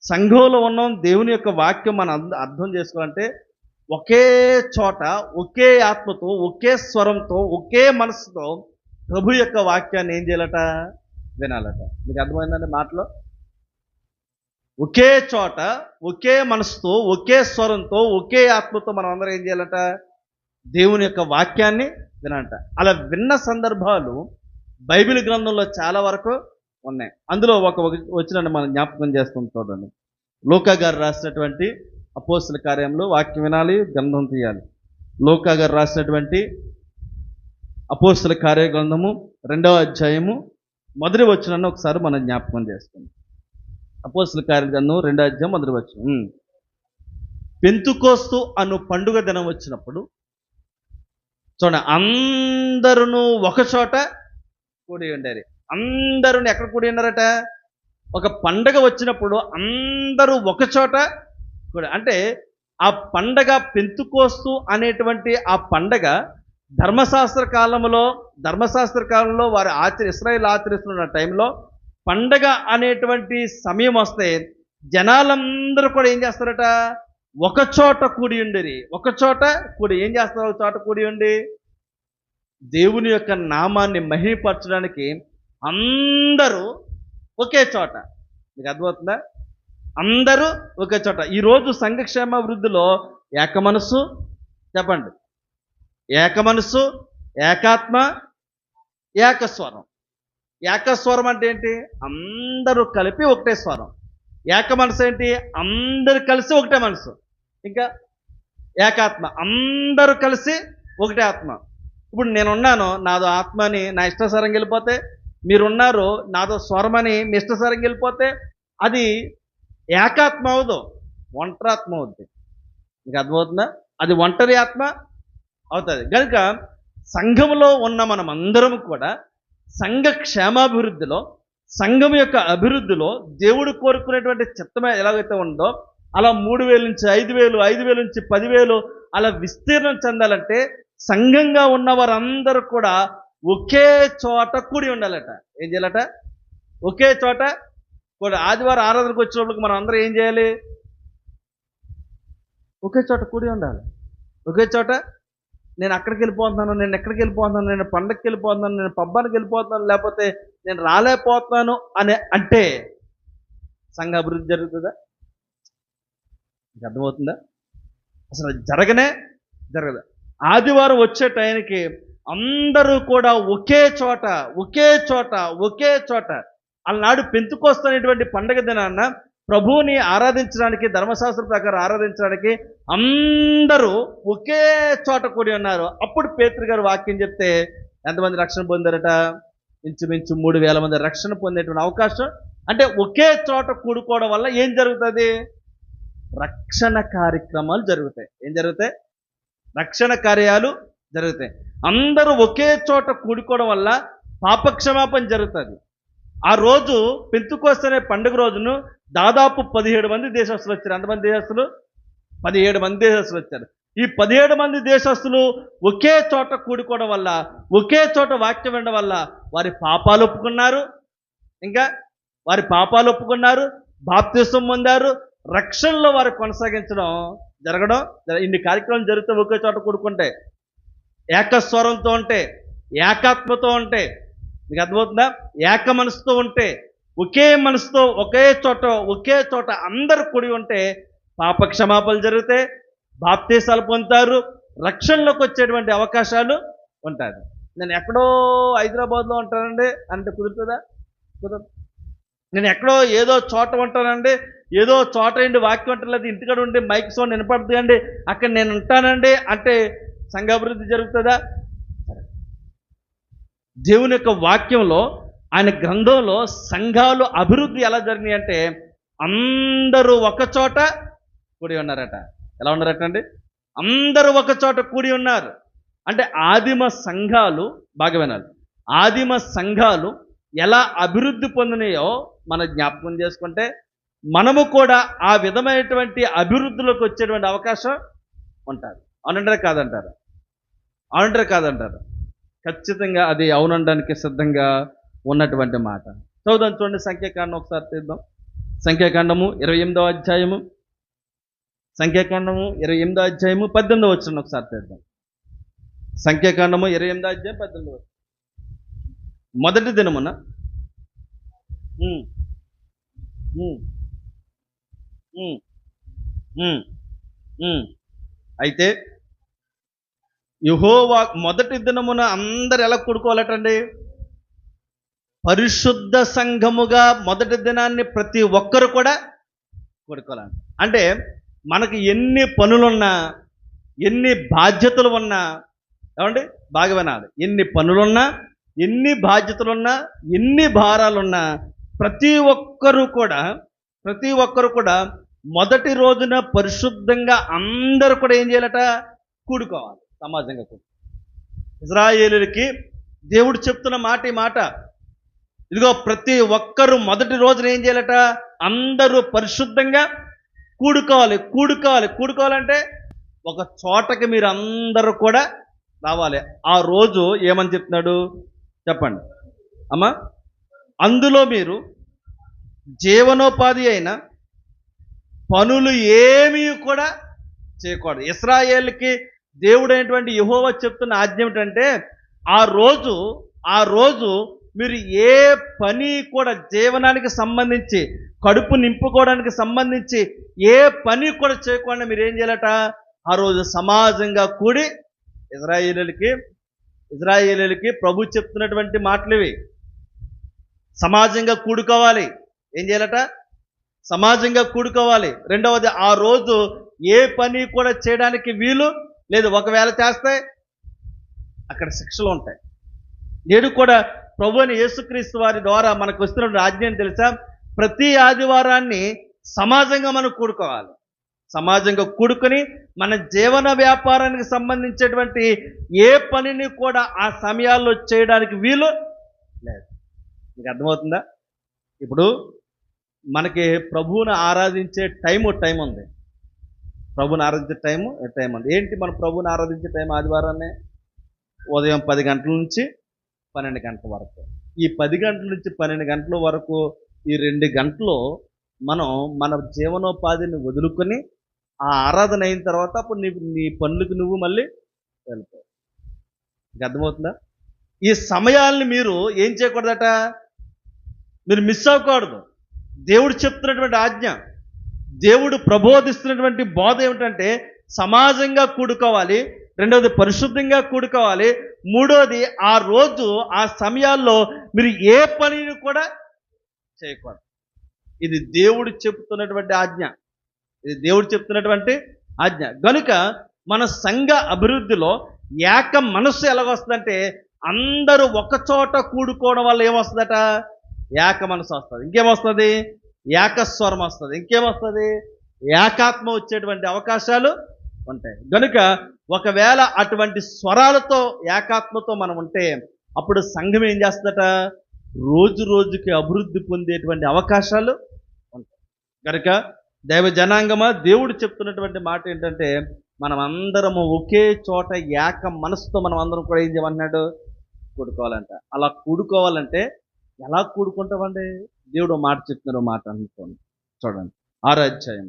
సంఘంలో ఉన్నాం, దేవుని యొక్క వాక్యం మనం అర్థం చేసుకోవాలంటే ఒకే చోట, ఒకే ఆత్మతో, ఒకే స్వరంతో, ఒకే మనసుతో ప్రభు యొక్క వాక్యాన్ని ఏం చేయాలట? వినాలట. మీకు అర్థమైందండి మాటలో? ఒకే చోట, ఒకే మనసుతో, ఒకే స్వరంతో, ఒకే ఆత్మతో మనం అందరం ఏం చేయాలట? దేవుని యొక్క వాక్యాన్ని వినాలట. అలా విన్న సందర్భాలు బైబిల్ గ్రంథంలో చాలా వరకు ఉన్నాయి. అందులో ఒక వచనాన్ని మనం జ్ఞాపకం చేస్తాం, చూడండి. లూకా గారు రాసినటువంటి అపోస్తల కార్యంలో వాక్యం వినాలి, గ్రంథం తీయాలి. లూకా గారు రాసినటువంటి అపోస్తల కార్య గ్రంథము 2వ అధ్యాయము మొదటి వచనాన్ని ఒకసారి మనం జ్ఞాపకం చేస్తాం. అపోస్తల కార్య గ్రంథం 2వ అధ్యాయం మొదటి వచనం. పెంతుకోస్తు అను పండుగ దినం వచ్చినప్పుడు చూడండి, అందరూ ఒక చోట కూడి ఉండారు. అందరూ ఎక్కడ కూడి ఉన్నారట? ఒక పండగ వచ్చినప్పుడు అందరూ ఒక చోట కూడా, అంటే ఆ పండగ పెంతుకోస్తు అనేటువంటి ఆ పండగ ధర్మశాస్త్ర కాలంలో వారు ఇశ్రాయేలు ఆచరిస్తున్న టైంలో పండగ అనేటువంటి సమయం వస్తే జనాలందరూ కూడా ఏం చేస్తారట? ఒక చోట కూడి ఉండేది. ఒక చోట కూడి ఏం చేస్తారు? ఒక చోట కూడి ఉండి దేవుని యొక్క నామాన్ని మహిమపరచడానికి అందరూ ఒకే చోట. మీకు అర్థమవుతుందా? అందరూ ఒకే చోట. ఈరోజు సంఘక్షేమ వృద్ధిలో ఏక మనస్సు, చెప్పండి, ఏక మనస్సు, ఏకాత్మ, ఏకస్వరం. ఏకస్వరం అంటే ఏంటి? అందరూ కలిపి ఒకటే స్వరం. ఏక మనసు ఏంటి? అందరూ కలిసి ఒకటే మనసు. ఇంకా ఏకాత్మ, అందరూ కలిసి ఒకటే ఆత్మ. ఇప్పుడు నేనున్నాను, నాదో ఆత్మని నా ఇష్టసారంగా వెళ్ళిపోతే, మీరున్నారు నాదో స్వరమని మీ ఇష్టసారంగా వెళ్ళిపోతే అది ఏకాత్మ అవదు, ఒంటరాత్మ అవుద్ది. మీకు అర్థమవుతుందా? అది ఒంటరి ఆత్మ అవుతుంది. కనుక సంఘంలో ఉన్న మనం అందరం కూడా సంఘ క్షేమాభివృద్ధిలో, సంఘం యొక్క అభివృద్ధిలో దేవుడు కోరుకునేటువంటి చిత్తమే ఎలాగైతే ఉందో అలా 3,000 నుంచి 5,000, 5,000 నుంచి 10,000 అలా విస్తీర్ణం చెందాలంటే సంఘంగా ఉన్న వారందరూ కూడా ఒకే చోట కూడి ఉండాలట. ఏం చేయాలట? ఒకే చోట కూడా. ఆదివారం ఆరాధనకు వచ్చినప్పుడు మనం అందరం ఏం చేయాలి? ఒకే చోట కూడి ఉండాలి. ఒకే చోట నేను అక్కడికి వెళ్ళిపోతున్నాను, నేను ఎక్కడికి వెళ్ళిపోతున్నాను, నేను పండగకి వెళ్ళిపోతున్నాను, నేను పబ్బానికి వెళ్ళిపోతున్నాను, లేకపోతే నేను రాలేకపోతున్నాను అని అంటే సంఘ అభివృద్ధి జరుగుతుందా? మీకు అర్థమవుతుందా? అసలు జరగదు. ఆదివారం వచ్చే టైంకి అందరూ కూడా ఒకే చోట అలనాడు పెంతుకోస్తు అనేటువంటి పండగ దినాన్న ప్రభువుని ఆరాధించడానికి, ధర్మశాస్త్రం ప్రకారం ఆరాధించడానికి అందరూ ఒకే చోట కూడి ఉన్నారు. అప్పుడు పేతురు గారు వాక్యం చెప్తే ఎంతమంది రక్షణ పొందారట? ఇంచుమించు 3,000 మంది రక్షణ పొందేటువంటి అవకాశం. అంటే ఒకే చోట కూడుకోవడం వల్ల ఏం జరుగుతుంది? రక్షణ కార్యక్రమాలు జరుగుతాయి. ఏం జరుగుతాయి? రక్షణ కార్యాలు జరుగుతాయి. అందరూ ఒకే చోట కూడుకోవడం వల్ల పాపక్షమాపణ జరుగుతుంది. ఆ రోజు పెంతుకోస్తు అనే పండుగ రోజును దాదాపు 17 మంది దేశస్తులు వచ్చారు. ఎంతమంది దేశస్తులు? 17 మంది దేశస్తులు వచ్చారు. ఈ 17 మంది దేశస్తులు ఒకే చోట కూడుకోవడం వల్ల, ఒకే చోట వాక్యం వినడం వల్ల వారి పాపాలు ఒప్పుకున్నారు, బాప్తిసం పొందారు, రక్షణలో వారు కొనసాగించడం జరగడం. ఇన్ని కార్యక్రమాలు జరుగుతూ ఒకే చోట కూడుకుంటే, ఏకస్వరంతో ఉంటే, ఏకాత్మతో ఉంటే, మీకు అర్థమవుతుందా? ఏక మనసుతో ఉంటే, ఒకే మనసుతో ఒకే చోట అందరూ కూడి ఉంటే పాపక్షమాపణలు జరుగుతాయి, బాప్తీసాలు పొందుతారు, రక్షణలోకి వచ్చేటువంటి అవకాశాలు ఉంటాయి. నేను ఎక్కడో హైదరాబాద్లో ఉంటానండి అంటే కుదురుతుందా? కుదరదు. నేను ఎక్కడో ఏదో చోట ఉంటానండి, ఏదో చోట ఏంటి వాక్యం అంటలేదు, ఇంటికాడ ఉండి మైక్ సౌండ్ వినపడుతుంది అండి, అక్కడ నేను ఉంటానండి అంటే సంఘాభివృద్ధి జరుగుతుందా? దేవుని యొక్క వాక్యంలో, ఆయన గ్రంథంలో సంఘాలు అభివృద్ధి ఎలా జరిగినాయి అంటే అందరూ ఒక చోట కూడి ఉన్నారట. ఎలా ఉన్నారట అండి? అందరూ ఒక చోట కూడి ఉన్నారు. అంటే ఆదిమ సంఘాలు, బాగా వినాలి, ఆదిమ సంఘాలు ఎలా అభివృద్ధి పొందినాయో మనం జ్ఞాపకం చేసుకుంటే మనము కూడా ఆ విధమైనటువంటి అభివృద్ధిలోకి వచ్చేటువంటి అవకాశం ఉంటుంది. అవునంటారా కాదంటారు? ఖచ్చితంగా అది అవునడానికి సిద్ధంగా ఉన్నటువంటి మాట. చదువుదాం, చూడండి, సంఖ్యాకాండం ఒకసారి తీద్దాం. సంఖ్యాకాండము 28వ అధ్యాయము, సంఖ్యాకాండము 28వ అధ్యాయము 18వ వచనం ఒకసారి చేద్దాం. సంఖ్యాకాండము 28వ అధ్యాయం 18వ వచనం. మొదటి దినమున ఉమ్, ఉమ్, ఉమ్, ఉమ్, ఉమ్. అయితే యెహోవా మొదటి దినమున అందరు ఎలా కూడుకోవాలటండి? పరిశుద్ధ సంఘముగా మొదటి దినాన్ని ప్రతి ఒక్కరు కూడా కూడుకోవాలంట. అంటే మనకి ఎన్ని పనులున్నా, ఎన్ని బాధ్యతలు ఉన్నా, ఏమండి బాగా వినాలి, ఎన్ని పనులున్నా, ఎన్ని బాధ్యతలున్నా, ఎన్ని భారాలున్నా ప్రతి ఒక్కరు కూడా మొదటి రోజున పరిశుద్ధంగా అందరూ కూడా ఏం చేయాలట? కూడుకోవాలి, సమాజంగా కూడుకోవాలి. ఇశ్రాయేలులకి దేవుడు చెప్తున్న మాట ఈ మాట, ఇదిగో ప్రతి ఒక్కరు మొదటి రోజున ఏం చేయాలట? అందరూ పరిశుద్ధంగా కూడుకోవాలంటే ఒక చోటకి మీరు అందరూ కూడా రావాలి. ఆ రోజు ఏమని చెప్తున్నాడు చెప్పండి అమ్మా? అందులో మీరు జీవనోపాధి అయిన పనులు ఏమీ కూడా చేయకూడదు. ఇశ్రాయేలుకి దేవుడైనటువంటి యెహోవా చెప్తున్న ఆజ్ఞ ఏమిటంటే, ఆ రోజు మీరు ఏ పని కూడా జీవనానికి సంబంధించి, కడుపు నింపుకోవడానికి సంబంధించి ఏ పని కూడా చేయకుండా మీరు ఏం చేయాలట? ఆ రోజు సమాజంగా కూడి ఇజ్రాయేలీలకి ప్రభు చెప్తున్నటువంటి మాటలు ఇవి. సమాజంగా కూడుకోవాలి. ఏం చేయాలట? సమాజంగా కూడుకోవాలి. రెండవది, ఆ రోజు ఏ పని కూడా చేయడానికి వీలు లేదు. ఒకవేళ చేస్తే అక్కడ శిక్షలు ఉంటాయి. నేడు కూడా ప్రభు అయిన యేసుక్రీస్తు వారి ద్వారా మనకు వస్తున్న ఆజ్ఞ ఏం తెలుసా? ప్రతి ఆదివారాన్ని సమాజంగా మనం కూడుకోవాలి. సమాజంగా కూడుకొని మన జీవన వ్యాపారానికి సంబంధించేటువంటి ఏ పనిని కూడా ఆ సమయాల్లో చేయడానికి వీలు లేదు. మీకు అర్థమవుతుందా? ఇప్పుడు మనకి ప్రభువుని ఆరాధించే టైం ఉంది. ప్రభువుని ఆరాధించే టైం ఉంది. ఏంటి మన ప్రభువుని ఆరాధించే టైం? ఆదివారాన్ని ఉదయం 10 గంటల నుంచి 12 గంటల వరకు. ఈ 10 గంటల నుంచి 12 గంటల వరకు ఈ 2 గంటలు మనం మన జీవనోపాధిని వదులుకొని ఆ ఆరాధన అయిన తర్వాత అప్పుడు నీ పనులకు నువ్వు మళ్ళీ వెళ్ళిపోవు. మీకు అర్థమవుతుందా? ఈ సమయాల్ని మీరు ఏం చేయకూడదట? మీరు మిస్ అవ్వకూడదు. దేవుడు చెప్తున్నటువంటి ఆజ్ఞ, దేవుడు ప్రబోధిస్తున్నటువంటి బోధ ఏమిటంటే సమాజంగా కూడుకోవాలి. రెండవది పరిశుద్ధంగా కూడుకోవాలి. మూడవది ఆ రోజు ఆ సమయాల్లో మీరు ఏ పనిని కూడా చేయకూడదు. ఇది దేవుడు చెప్తున్నటువంటి ఆజ్ఞ. కనుక మన సంఘ అభివృద్ధిలో ఏక మనస్సు ఎలాగొస్తుందంటే, అందరూ ఒక చోట కూడుకోవడం వల్ల ఏమొస్తుందట? ఏక మనసు వస్తుంది. ఇంకేమొస్తుంది? ఏకస్వరం వస్తుంది. ఇంకేమొస్తుంది? ఏకాత్మ వచ్చేటువంటి అవకాశాలు ఉంటాయి. కనుక ఒకవేళ అటువంటి స్వరాలతో ఏకాత్మతో మనం ఉంటే అప్పుడు సంఘం ఏం చేస్తుందట? రోజు రోజుకి అభివృద్ధి పొందేటువంటి అవకాశాలు ఉంటాయి. కనుక దైవ జనాంగమా, దేవుడు చెప్తున్నటువంటి మాట ఏంటంటే, మనం అందరము ఒకే చోట ఏక మనసుతో మనం అందరం కూడా ఏం చేయమన్నాడు? కూడుకోవాలంట. అలా కూడుకోవాలంటే ఎలా కూడుకుంటామండి? దేవుడు మాట చెప్తున్నారు, మాట అనుకోండి. చూడండి, 6వ అధ్యాయం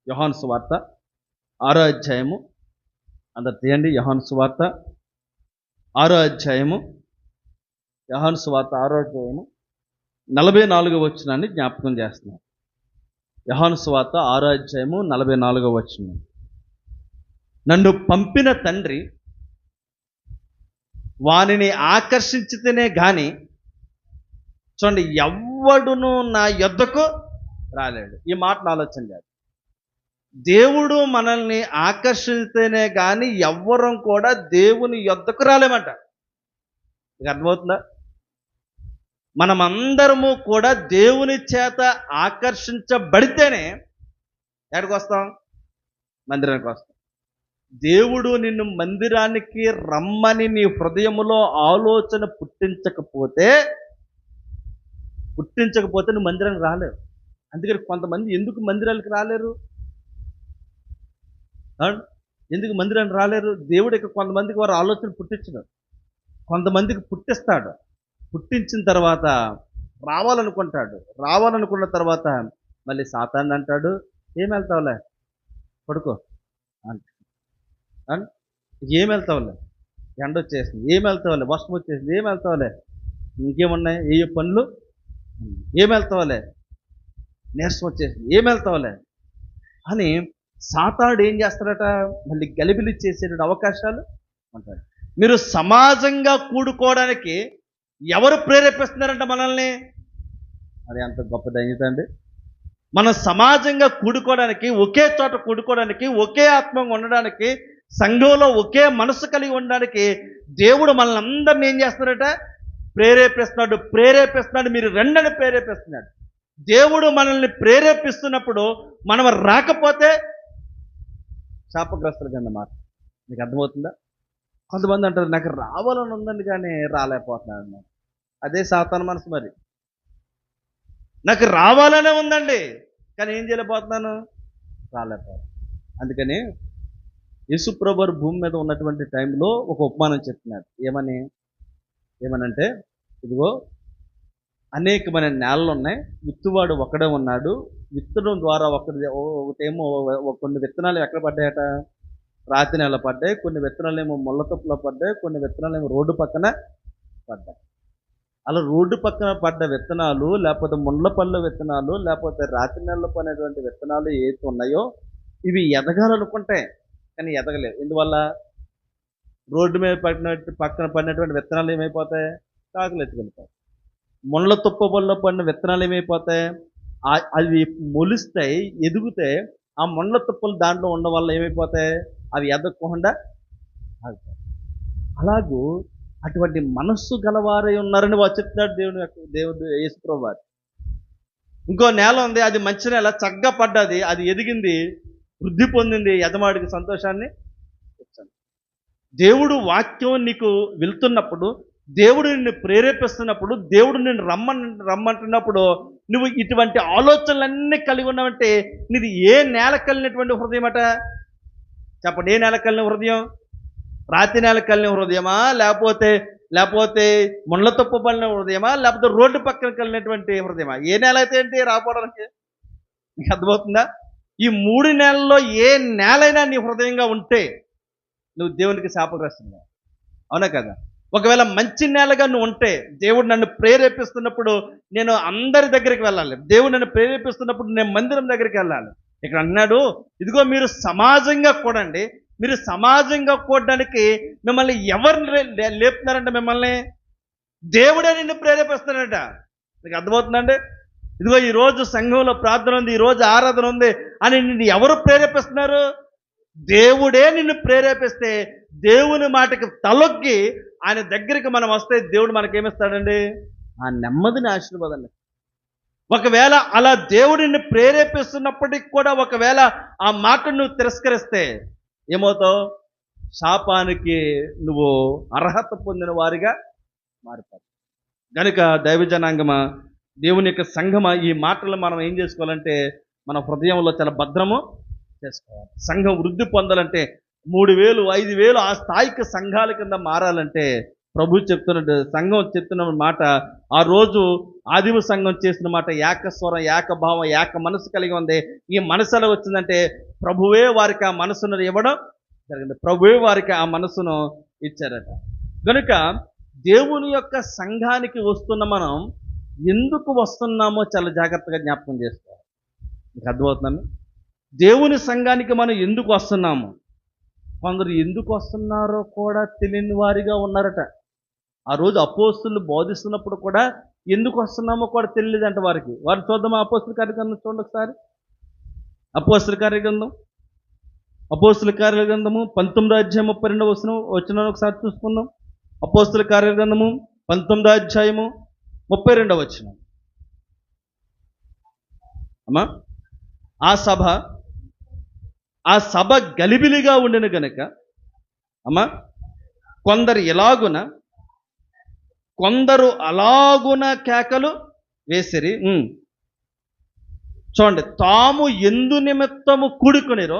యోహాను సువార్త 6వ అధ్యాయము, అందరు తీయండి. యోహాను సువార్త 6వ అధ్యాయము, యోహాను సువార్త 6వ అధ్యాయము 44వ వచనాన్ని జ్ఞాపకం చేస్తున్నారు. యోహాను సువార్త 6వ అధ్యాయము 44వ వచనం. నన్ను పంపిన తండ్రి వానిని ఆకర్షించితేనే గాని, చూడండి, ఎవ్వడును నా యొద్దకు రాలేడు. ఈ మాటను ఆలోచన చేయాలి. దేవుడు మనల్ని ఆకర్షిస్తేనే కానీ ఎవ్వరం కూడా దేవుని యొద్దకు రాలేమంట. మీకు అర్థమవుతుందా? మనమందరము కూడా దేవుని చేత ఆకర్షించబడితేనే ఎక్కడికి వస్తాం? మందిరానికి వస్తాం. దేవుడు నిన్ను మందిరానికి రమ్మని నీ హృదయములో ఆలోచన పుట్టించకపోతే నువ్వు మందిరానికి రాలేవు. అందుకని కొంతమంది ఎందుకు మందిరానికి రాలేరు? ఎందుకు మందిరానికి రాలేరు? దేవుడు ఇక్కడ కొంతమందికి వారు ఆలోచన పుట్టించడు, కొంతమందికి పుట్టిస్తాడు. పుట్టించిన తర్వాత రావాలనుకుంటాడు. రావాలనుకున్న తర్వాత మళ్ళీ సాతాను అంటాడు, ఏం వెళ్తావులే పడుకో అంట. అన్ ఏం వెళ్తావులే, ఎండ వచ్చేసింది, ఏం వెళ్తావులే, వర్షం వచ్చేసింది, ఏం వెళ్తావులే, ఇంకేమున్నాయి ఏ పనులు, ఏం వెళ్తావులే, నీరసం వచ్చేసింది, ఏం వెళ్తావులే అని సాతానుడు ఏం చేస్తాడట, మళ్ళీ గలిబిలి చేసేటువంటి అవకాశాలు ఉంటాయి. మీరు సమాజంగా కూడుకోవడానికి ఎవరు ప్రేరేపిస్తున్నారంట మనల్ని? అది అంత గొప్ప ధన్యత అండి. మనం సమాజంగా కూడుకోవడానికి, ఒకే చోట కూడుకోవడానికి, ఒకే ఆత్మగా ఉండడానికి, సంఘంలో ఒకే మనసు కలిగి ఉండడానికి దేవుడు మనల్ని అందరిని ఏం చేస్తున్నాడట, ప్రేరేపిస్తున్నాడు. మీరు రెండని ప్రేరేపిస్తున్నాడు. దేవుడు మనల్ని ప్రేరేపిస్తున్నప్పుడు మనం రాకపోతే శాపగ్రస్తుల కింద మాట. మీకు అర్థమవుతుందా? కొంతమంది అంటారు, నాకు రావాలని ఉందండి కానీ రాలేకపోతున్నాను. అదే సాతాను మనసు. మరి నాకు రావాలనే ఉందండి కానీ ఏం చేయలేకపోతున్నాను, రాలేకపోతున్నాను. అందుకని యేసుప్రభు భూమి మీద ఉన్నటువంటి టైంలో ఒక ఉపమానం చెప్తున్నాడు. ఏమనంటే, ఇదిగో అనేకమైన నేలలు ఉన్నాయి, విత్తువాడు ఒకడే ఉన్నాడు. విత్తడం ద్వారా ఒకటేమో కొన్ని విత్తనాలు ఎక్కడ పడ్డాయట, రాతి నేల పడ్డాయి. కొన్ని విత్తనాలు ఏమో ముళ్ళ తుప్పలో పడ్డాయి. కొన్ని విత్తనాలు ఏమో రోడ్డు పక్కన పడ్డాయి. అలా రోడ్డు పక్కన పడ్డ విత్తనాలు, లేకపోతే ముండ్ల పళ్ళు విత్తనాలు, లేకపోతే రాతి నెలలో పడినటువంటి విత్తనాలు ఏవి ఉన్నాయో ఇవి ఎదగాలనుకుంటాయి కానీ ఎదగలేవు. ఎందువల్ల? రోడ్డు మీద పక్కన పడినటువంటి విత్తనాలు ఏమైపోతాయి, కాకులు ఎత్తుకెళ్తాయి. ముండ్ల తుప్ప పళ్ళలో పడిన విత్తనాలు ఏమైపోతాయి, అవి మొలుస్తాయి, ఎదుగుతాయి. ఆ ముండ్ల తుప్పలు దాంట్లో ఉండడం వల్ల ఏమైపోతాయి, అవి ఎదగకుండా ఆగుతాయి. అలాగూ అటువంటి మనస్సు గలవారై ఉన్నారని వారు చెప్తున్నాడు దేవుడు యేసుప్రభువు వారు. ఇంకో నేల ఉంది, అది మంచి నేల, చక్కగా పడ్డది, అది ఎదిగింది, వృద్ధి పొందింది, యజమాడికి సంతోషాన్ని ఇచ్చింది. దేవుడు వాక్యం నీకు వెళ్తున్నప్పుడు, దేవుడు నిన్ను ప్రేరేపిస్తున్నప్పుడు, దేవుడు నిన్ను రమ్మంటున్నప్పుడు నువ్వు ఇటువంటి ఆలోచనలన్నీ కలిగి ఉన్నావంటే నీది ఏ నేల కలిగినటువంటి హృదయం అట? చెప్పండి, ఏ నేల కలిగిన హృదయం? రాతి నేల కలిగిన హృదయమా, లేకపోతే ముండ్ల తుప్ప పడిన హృదయమా, లేకపోతే రోడ్డు పక్కన కలిగినటువంటి హృదయమా? ఏ నేల అయితే ఏంటి రాకపోవడానికి? నీకు అర్థమవుతుందా? ఈ 3 నేలల్లో ఏ నేలైనా నీ హృదయంగా ఉంటే నువ్వు దేవునికి శాపగ్రస్తున్నా. అవునా కదా? ఒకవేళ మంచి నేలగా నువ్వు ఉంటే, దేవుడు నన్ను ప్రేరేపిస్తున్నప్పుడు నేను అందరి దగ్గరికి వెళ్ళాలి, దేవుడు నన్ను ప్రేరేపిస్తున్నప్పుడు నేను మందిరం దగ్గరికి వెళ్ళాలి. ఇక్కడ అన్నాడు, ఇదిగో మీరు సమాజంగా కూడండి. మీరు సమాజంగా కూడడానికి మిమ్మల్ని ఎవరు లేపుతున్నారంట? మిమ్మల్ని దేవుడే నిన్ను ప్రేరేపిస్తున్నాడట. మీకు అర్థమవుతుందండి? ఇదిగో ఈరోజు సంఘంలో ప్రార్థన ఉంది, ఈరోజు ఆరాధన ఉంది అని నిన్ను ఎవరు ప్రేరేపిస్తున్నారు? దేవుడే నిన్ను ప్రేరేపిస్తే, దేవుని మాటకి తలొగ్గి ఆయన దగ్గరికి మనం వస్తే దేవుడు మనకేమిస్తాడండి? ఆ నెమ్మదిని, ఆశీర్వాదాన్ని. ఒకవేళ అలా దేవుడు నిన్ను ప్రేరేపిస్తున్నప్పటికి కూడా ఒకవేళ ఆ మాటను నువ్వు తిరస్కరిస్తే ఏమవుతావు? శాపానికి నువ్వు అర్హత పొందిన వారిగా మారిపోతావు. కనుక దైవజనాంగమా, దేవుని యొక్క సంఘమా, ఈ మాటలు మనం ఏం చేసుకోవాలంటే మన హృదయంలో చాలా భద్రము చేసుకోవాలి. సంఘం వృద్ధి పొందాలంటే 3000, 5000 ఆ స్థాయికి సంఘాల కింద మారాలంటే ప్రభు చెప్తున్నట్టు, సంఘం చెప్తున్న మాట, ఆ రోజు ఆదిమ సంఘం చేసిన మాట ఏకస్వరం, ఏకభావం, ఏక మనసు కలిగి ఉంది. ఈ మనసు ఎలా వచ్చిందంటే ప్రభువే వారికి ఆ మనసును ఇవ్వడం జరిగింది. ప్రభువే వారికి ఆ మనసును ఇచ్చారట. కనుక దేవుని యొక్క సంఘానికి వస్తున్న మనం ఎందుకు వస్తున్నామో చాలా జాగ్రత్తగా జ్ఞాపకం చేసుకోవాలి. మీకు అర్థమవుతుందండి? దేవుని సంఘానికి మనం ఎందుకు వస్తున్నాము? కొందరు ఎందుకు వస్తున్నారో కూడా తెలియని వారిగా ఉన్నారట. ఆ రోజు అపోస్తులు బోధిస్తున్నప్పుడు కూడా ఎందుకు వస్తున్నామో కూడా తెలియదంట వారికి. వారు చూద్దామా అపోస్తుల కార్యగ్రంథం చూడండి ఒకసారి. అపోస్తుల కార్యగ్రంథము 19వ అధ్యాయం 32వ వచనం ఒకసారి చూసుకుందాం. అపోస్తుల కార్యగ్రంథము 19వ అధ్యాయము 32వ వచనం. అమ్మా, ఆ సభ గలిబిలిగా ఉండిన గనుక అమ్మా కొందరు అలాగున కేకలు వేసిరి. చూడండి, తాము ఎందు నిమిత్తము కూడుకునిరో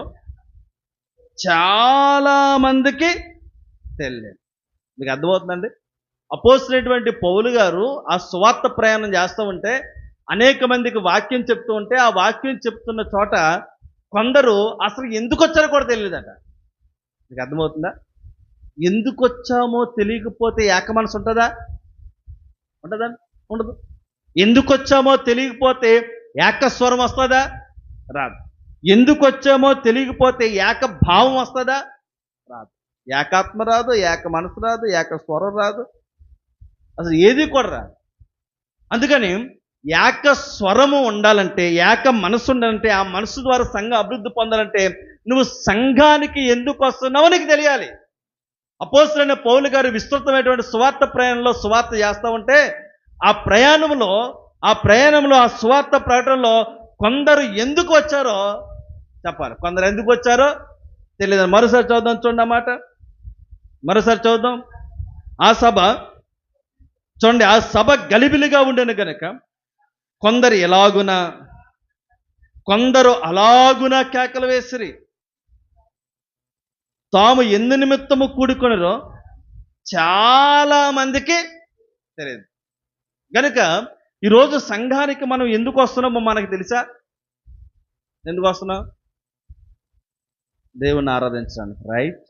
చాలా మందికి తెలియదు. మీకు అర్థమవుతుందండి? అపోస్తులైనటువంటి పౌలు గారు ఆ సువార్త ప్రయాణం చేస్తూ ఉంటే అనేక మందికి వాక్యం చెప్తూ ఉంటే ఆ వాక్యం చెప్తున్న చోట కొందరు అసలు ఎందుకు వచ్చారో కూడా తెలియదట. మీకు అర్థమవుతుందా? ఎందుకు వచ్చామో తెలియకపోతే ఏక మనసు ఉంటుందా? ఉంటుందా? ఉండదు. ఎందుకు వచ్చామో తెలియకపోతే ఏకస్వరం వస్తుందా? రాదు. ఎందుకు వచ్చామో తెలియకపోతే ఏక భావం వస్తుందా? రాదు. ఏకాత్మ రాదు, ఏక మనసు రాదు, ఏక స్వరం రాదు, అసలు ఏది కూడా రాదు. అందుకని ఏక స్వరము ఉండాలంటే, ఏక మనసు ఉండాలంటే, ఆ మనసు ద్వారా సంఘం అభివృద్ధి పొందాలంటే నువ్వు సంఘానికి ఎందుకు వస్తున్నావో నీకు తెలియాలి. అపోస్తలుడైన పౌలు గారు విస్తృతమైనటువంటి సువార్త ప్రయాణంలో సువార్త చేస్తూ ఉంటే ఆ ప్రయాణంలో ఆ సువార్త ప్రకటనలో కొందరు ఎందుకు వచ్చారో చెప్పాలి. కొందరు ఎందుకు వచ్చారో తెలియదు. మరోసారి చదువుదాం, చూడండి అన్నమాట. మరోసారి చదువుదాం. ఆ సభ గలిబిలిగా ఉండేను కనుక కొందరు ఎలాగున, కొందరు అలాగున కేకలు వేసిరి. తాము ఎందు నిమిత్తము కూడుకొనిరో చాలా మందికి తెలియదు. గనుక ఈరోజు సంఘానికి మనం ఎందుకు వస్తున్నామో మనకు తెలుసా? ఎందుకు వస్తున్నాం? దేవుణ్ణి ఆరాధించడానికి, రైట్?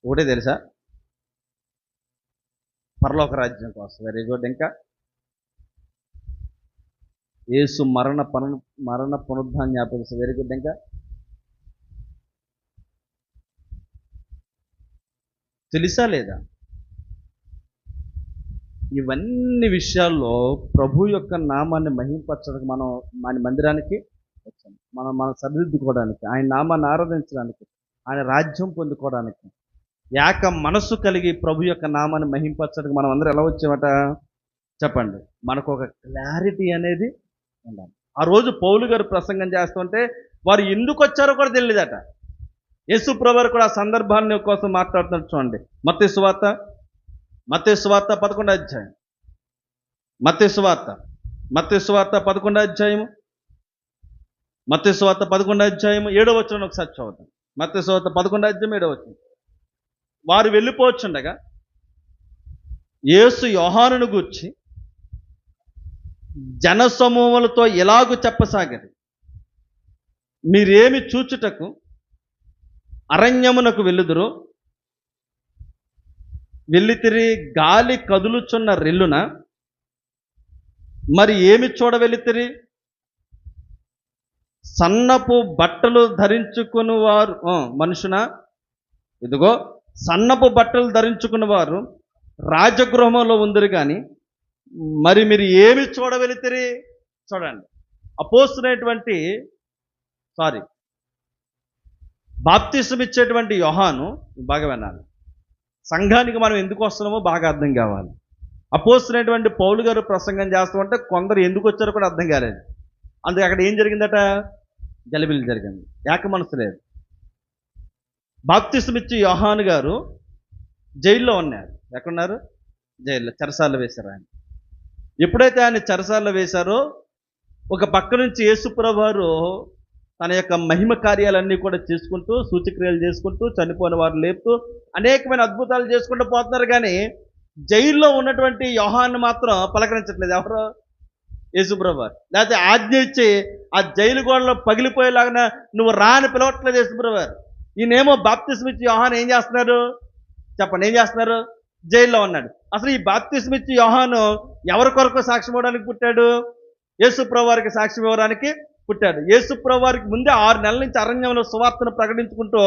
ఒకటే తెలుసా? పరలోక రాజ్యం కోసం. Very good. ఇంకా యేసు మరణ పునరుద్ధానం జ్ఞాపకం. Very good. ఇంకా తెలుసా లేదా? ఇవన్నీ విషయాల్లో ప్రభు యొక్క నామాన్ని మహింపరచడానికి మనం మన మందిరానికి వచ్చాము. మనం సరిదిద్దుకోవడానికి, ఆయన నామాన్ని ఆరాధించడానికి, ఆయన రాజ్యం పొందుకోవడానికి, ఏక మనస్సు కలిగి ప్రభు యొక్క నామాన్ని మహింపరచడానికి మనం అందరూ ఎలా వచ్చామట చెప్పండి. మనకు ఒక క్లారిటీ అనేది ఉండాలి. ఆ రోజు పౌలు గారు ప్రసంగం చేస్తుంటే వారు ఎందుకు వచ్చారో కూడా తెలియదట. యేసు ప్రభువు కూడా ఆ సందర్భాన్ని కోసం మాట్లాడుతున్నట్టు చూడండి. మత్తయి సువార్త 11వ అధ్యాయం. మత్తయి సువార్త 11వ అధ్యాయము. మత్తయి సువార్త 11వ అధ్యాయము 7వ వచనం ఒకసారి చదువుతాం. మత్తయి సువార్త 11వ అధ్యాయం 7వ వచనం. వారు వెళ్ళిపోవచ్చుండగా యేసు యోహానును గూర్చి జనసమూహములతో ఎలాగూ చెప్పసాగారు. మీరేమి చూచుటకు అరణ్యమునకు వెళ్ళితిరి, గాలి కదులుచున్న రెల్లున మరి ఏమి చూడవెళ్ళితిరి? సన్నపు బట్టలు ధరించుకుని వారు మనుషున, ఇదిగో సన్నపు బట్టలు ధరించుకున్న వారు రాజగృహంలో ఉందరు కానీ మరి మీరు ఏమి చూడవెళితిరి? చూడండి. అపోస్తులైనటువంటి బాప్తిసం ఇచ్చేటువంటి యోహాను, బాగా వినాలి. సంఘానికి మనం ఎందుకు వస్తున్నామో బాగా అర్థం కావాలి. అపోస్తులైనటువంటి పౌలు గారు ప్రసంగం చేస్తామంటే కొందరు ఎందుకు వచ్చారో కూడా అర్థం కాలేదు. అందుకే అక్కడ ఏం జరిగిందట? గలిబిలి జరిగింది. ఏక మనసు లేదు. బాప్తిసం ఇచ్చి యోహాను గారు జైల్లో ఉన్నారు. ఎక్కడున్నారు? జైల్లో, చెరసాల్లో వేశారు ఆయన. ఎప్పుడైతే ఆయన చెరసాల్లో వేశారో ఒక పక్క నుంచి యేసు ప్రభువారు తన యొక్క మహిమ కార్యాలన్నీ కూడా చేసుకుంటూ, సూచక్రియలు చేసుకుంటూ, చనిపోయిన వారు లేపుతూ అనేకమైన అద్భుతాలు చేసుకుంటూ పోతున్నారు. కానీ జైల్లో ఉన్నటువంటి యోహాను మాత్రం పలకరించట్లేదు. ఎవరు? యేసు ప్రభువారు. లేకపోతే ఆజ్ఞ ఇచ్చి ఆ జైలు గోడలో పగిలిపోయేలాగా నువ్వు రా అని పిలవట్లేదు యేసు ప్రభువారు. ఈయనేమో బాప్తిసం ఇచ్చి యోహాను ఏం చేస్తున్నారు చెప్పండి? ఏం చేస్తున్నారు? జైల్లో ఉన్నాడు. అసలు ఈ బాప్తిసం ఇచ్చి యోహాను ఎవరి కొరకు సాక్ష్యం ఇవ్వడానికి పుట్టాడు? యేసు ప్రభువారికి సాక్ష్యం ఇవ్వడానికి పుట్టాడు. యేసు ప్రభువారికి ముందే 6 నెలల నుంచి అరణ్యంలో సువార్తను ప్రకటించుకుంటూ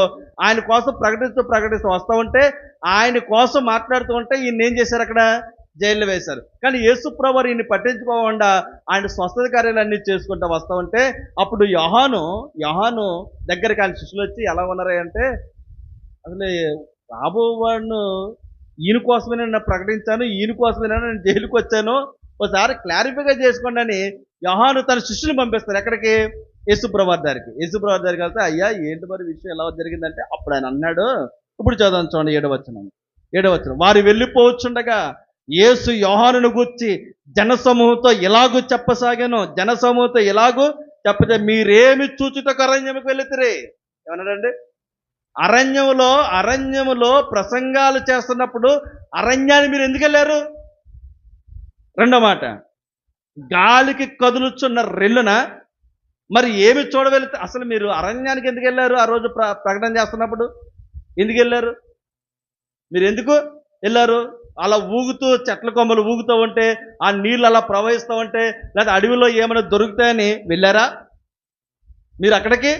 ఆయన కోసం ప్రకటిస్తూ వస్తూ ఉంటే, ఆయన కోసం మాట్లాడుతూ ఉంటే ఈయన ఏం చేశారు? అక్కడ జైల్లో వేశారు. కానీ యేసు ప్రభువారు ఈయన్ని పట్టించుకోకుండా ఆయన స్వస్థత కార్యాలన్నీ చేసుకుంటూ వస్తూ ఉంటే అప్పుడు యోహాను దగ్గరికి ఆయన శిష్యులు వచ్చి ఎలా ఉన్నారా అంటే, అసలు రాబోవాడిను ఈయన కోసమే నేను ప్రకటించాను, ఈయన కోసమే నేను జైలుకి వచ్చాను, ఒకసారి క్లారిఫైగా చేసుకోండి అని యోహాను తన శిష్యుని పంపిస్తారు. ఎక్కడికి? యేసు ప్రభువారి దగ్గరికి. యేసు ప్రభువారి దగ్గరికి వెళ్తే, అయ్యా ఏంటి మరి విషయం ఎలా జరిగిందంటే అప్పుడు ఆయన అన్నాడు. ఇప్పుడు చదవండి, చూడండి 7వ వచనం. వారు వెళ్ళిపోవచ్చుండగా యేసు యోహానును గూర్చి జనసమూహంతో ఎలాగూ చెప్పసాగాను. చెప్పతే మీరేమి చూచుటకు అరణ్యముకు వెళితిరి? ఏమన్నాడండి? అరణ్యములో ప్రసంగాలు చేస్తున్నప్పుడు అరణ్యాన్ని మీరు ఎందుకు వెళ్ళారు? రెండో మాట, గాలికి కదులుచున్న రెల్లున మరి ఏమి చూడవెళ్తే అసలు మీరు అరణ్యానికి ఎందుకు వెళ్ళారు ఆ రోజు ప్రకటన చేస్తున్నప్పుడు? ఎందుకు వెళ్ళారు? మీరు ఎందుకు వెళ్ళారు? అలా ఊగుతూ చెట్ల కొమ్మలు ఊగుతూ ఉంటే, ఆ నీళ్ళు అలా ప్రవహిస్తూ ఉంటే, లేదా అడవిలో ఏమైనా దొరుకుతాయని వెళ్ళారా? మీరు అక్కడికి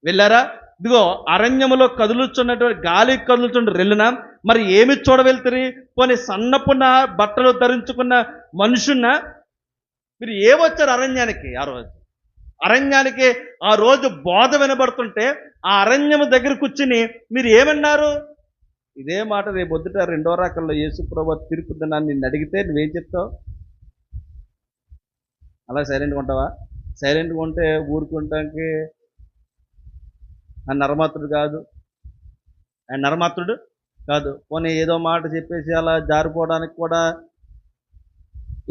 వెళ్ళారా? ఇదిగో అరణ్యములో కదులుచున్నటువంటి గాలికి కదులుచున్న రెల్లున మరి ఏమి చూడవెళ్తారు? పోనీ సన్నపున బట్టలు ధరించుకున్న మనుషున్న మీరు ఏమొచ్చారు అరణ్యానికి ఆ రోజు? అరణ్యానికి ఆ రోజు బోధ వినబడుతుంటే ఆ అరణ్యము దగ్గర కూర్చుని మీరు ఏమన్నారు? ఇదే మాట రేపు పొద్దుట రెండో రకంలో యేసుప్రభు తీర్పు దినాన్ని నిన్ను అడిగితే నువ్వేం చెప్తావు? అలా సైలెంట్గా ఉంటావా? సైలెంట్గా ఉంటే ఊరుకుంటానికి ఆయన నరమాత్రుడు కాదు. ఆయన నరమాత్రుడు కాదు. పోనీ ఏదో మాట చెప్పేసి అలా జారిపోవడానికి కూడా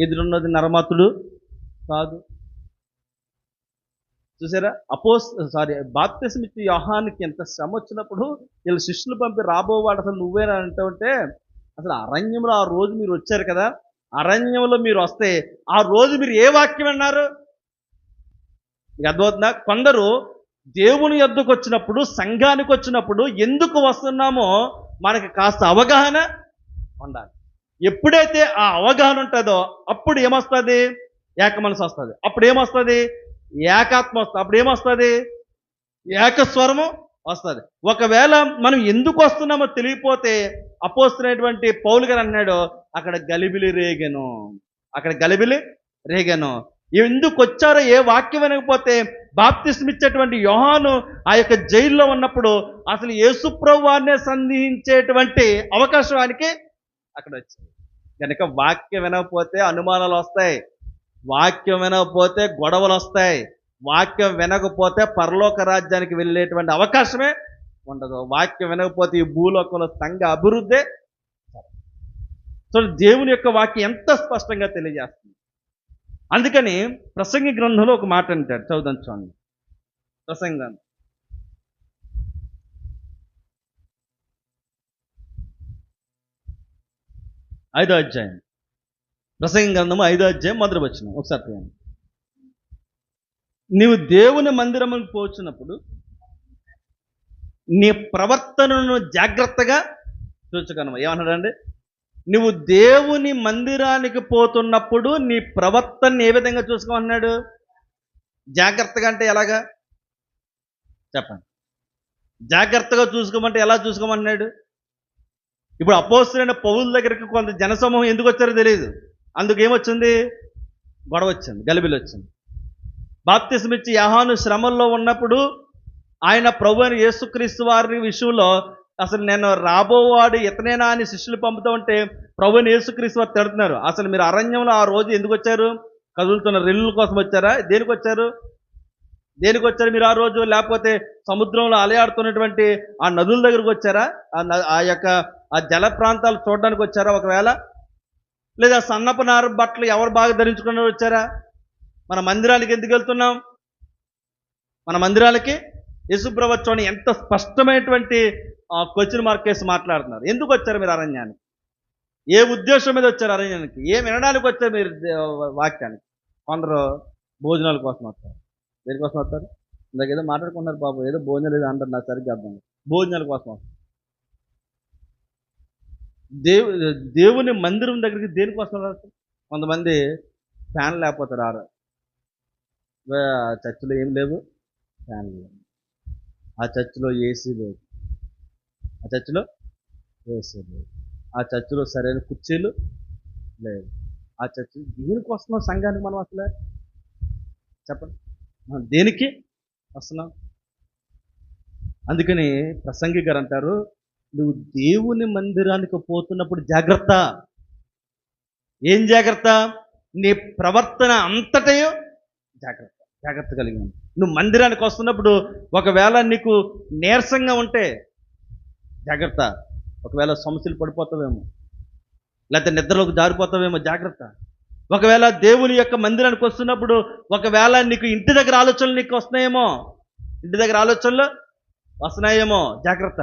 ఎదురున్నది నరమాత్రుడు కాదు. చూసారా? బాప్తిసం ఇచ్చి యోహానికి ఎంత శ్రమ వచ్చినప్పుడు వీళ్ళు శిష్యులు పంపి రాబోవాడు అసలు నువ్వేనా అంటే అసలు అరణ్యంలో ఆ రోజు మీరు వచ్చారు కదా, అరణ్యంలో మీరు వస్తే ఆ రోజు మీరు ఏ వాక్యం అన్నారు? మీకు అర్థమవుతుందా? కొందరు దేవుని యొద్దకు వచ్చినప్పుడు, సంఘానికి వచ్చినప్పుడు ఎందుకు వస్తున్నామో మనకి కాస్త అవగాహన ఉండాలి. ఎప్పుడైతే ఆ అవగాహన ఉంటుందో అప్పుడు ఏమొస్తుంది? ఏక మనసు వస్తుంది. అప్పుడు ఏమొస్తుంది? ఏకాత్మ వస్తుంది. అప్పుడు ఏమొస్తుంది? ఏకస్వరము వస్తుంది. ఒకవేళ మనం ఎందుకు వస్తున్నామో తెలియపోతే అపోస్తులైనటువంటి పౌలు గారు అన్నాడు, అక్కడ గలిబిలి రేగెను. అక్కడ గలిబిలి రేగెను. ఎందుకు వచ్చారో ఏ వాక్యం వినకపోతే బాప్తిస్మ ఇచ్చేటువంటి యోహాను ఆ యొక్క జైల్లో ఉన్నప్పుడు అసలు యేసుప్రభు వారినే సంధించేటువంటి అవకాశం ఆయనకి అక్కడ వచ్చింది. కనుక వాక్యం వినకపోతే అనుమానాలు వస్తాయి, వాక్యం వినకపోతే గొడవలు వస్తాయి, వాక్యం వినకపోతే పరలోక రాజ్యానికి వెళ్ళేటువంటి అవకాశమే ఉండదు. వాక్యం వినకపోతే ఈ భూలోకంలో సంఘ అభివృద్ధి. సో దేవుని యొక్క వాక్యం ఎంత స్పష్టంగా తెలియజేస్తుంది. అందుకని ప్రసంగి గ్రంథంలో ఒక మాట అంటాడు, చదువుదాం చూడండి. ప్రసంగి గ్రంథం 5వ అధ్యాయం. ప్రసంగి గ్రంథము 5వ అధ్యాయం మొదటి వచనం ఒకసారి చూడండి. నీవు దేవుని మందిరముకు పోచినప్పుడు నీ ప్రవర్తనను జాగ్రత్తగా చూచుకొనము. ఏమన్నాడండి? నువ్వు దేవుని మందిరానికి పోతున్నప్పుడు నీ ప్రవర్తనని ఏ విధంగా చూసుకోమన్నాడు? జాగ్రత్తగా అంటే ఎలాగా చెప్పండి? జాగ్రత్తగా చూసుకోమంటే ఎలా చూసుకోమన్నాడు? ఇప్పుడు అపోస్తలుడైన పౌలు దగ్గరికి కొంత జనసమూహం ఎందుకు వచ్చారో తెలియదు. అందుకేమొచ్చింది? గొడవ వచ్చింది, గలిబిలి వచ్చింది. బాప్తిస్మ ఇచ్చి యోహాను శ్రమల్లో ఉన్నప్పుడు ఆయన ప్రభు అయిన యేసుక్రీస్తు వారి విషయంలో అసలు నేను రాబోవాడు ఇతనేనా అని శిష్యులు పంపుతూ ఉంటే ప్రభు అయిన యేసుక్రీస్తు వారు తిడుతున్నారు. అసలు మీరు అరణ్యంలో ఆ రోజు ఎందుకు వచ్చారు? కదులుతున్న రెల్లుల కోసం వచ్చారా? దేనికి వచ్చారు? దేనికి వచ్చారు మీరు ఆ రోజు? లేకపోతే సముద్రంలో అలయాడుతున్నటువంటి ఆ నదుల దగ్గరకు వచ్చారా? ఆ యొక్క ఆ జల ప్రాంతాలు చూడడానికి వచ్చారా ఒకవేళ? లేదా సన్నపు నార బట్టలు ఎవరు బాగా ధరించుకున్నారు వచ్చారా? మన మందిరానికి ఎందుకు వెళ్తున్నాం? మన మందిరాలకి యేసుప్రభు చూడండి ఎంత స్పష్టమైనటువంటి క్వశ్చన్ మార్క్ వేసి మాట్లాడుతున్నారు. ఎందుకు వచ్చారు మీరు అరణ్యానికి? ఏ ఉద్దేశం మీద వచ్చారు అరణ్యానికి? ఏం వినడానికి వచ్చారు మీరు వాక్యానికి? కొందరు భోజనాల కోసం వస్తారు. దేనికోసం వస్తారు? ఇందాక ఏదో మాట్లాడుకున్నారు పాపం, ఏదో భోజనాలు ఏదో అంటారు, నాకు సరిగ్గా అర్థం. భోజనాల కోసం వస్తారు. దేవుని మందిరం దగ్గరికి దేనికోసం రాస్తారు? కొంతమంది ఫ్యాన్ లేకపోతే రారు. చర్చిలో ఏం లేవు, ఫ్యాన్ లేవు. ఆ చర్చిలో ఏసీ లేదు, ఆ చర్చిలో ఏసీ లేదు, ఆ చర్చిలో సరైన కుర్చీలు లేవు. ఆ చర్చి దేనికి వస్తున్నాం సంఘానికి మనం అసలు? చెప్పండి, మనం దేనికి వస్తున్నాం? అందుకని ప్రసంగి గారు అంటారు, నువ్వు దేవుని మందిరానికి పోతున్నప్పుడు జాగ్రత్త. ఏం జాగ్రత్త? నీ ప్రవర్తన అంతటయో జాగ్రత్త కలిగి ఉంది. నువ్వు మందిరానికి వస్తున్నప్పుడు ఒకవేళ నీకు నీరసంగా ఉంటే జాగ్రత్త. ఒకవేళ సమస్యలు పడిపోతావేమో, లేకపోతే నిద్రలోకి జారిపోతావేమో, జాగ్రత్త. ఒకవేళ దేవుని యొక్క మందిరానికి వస్తున్నప్పుడు ఒకవేళ నీకు ఇంటి దగ్గర ఆలోచనలు నీకు వస్తున్నాయేమో, ఇంటి దగ్గర ఆలోచనలు వస్తున్నాయేమో, జాగ్రత్త.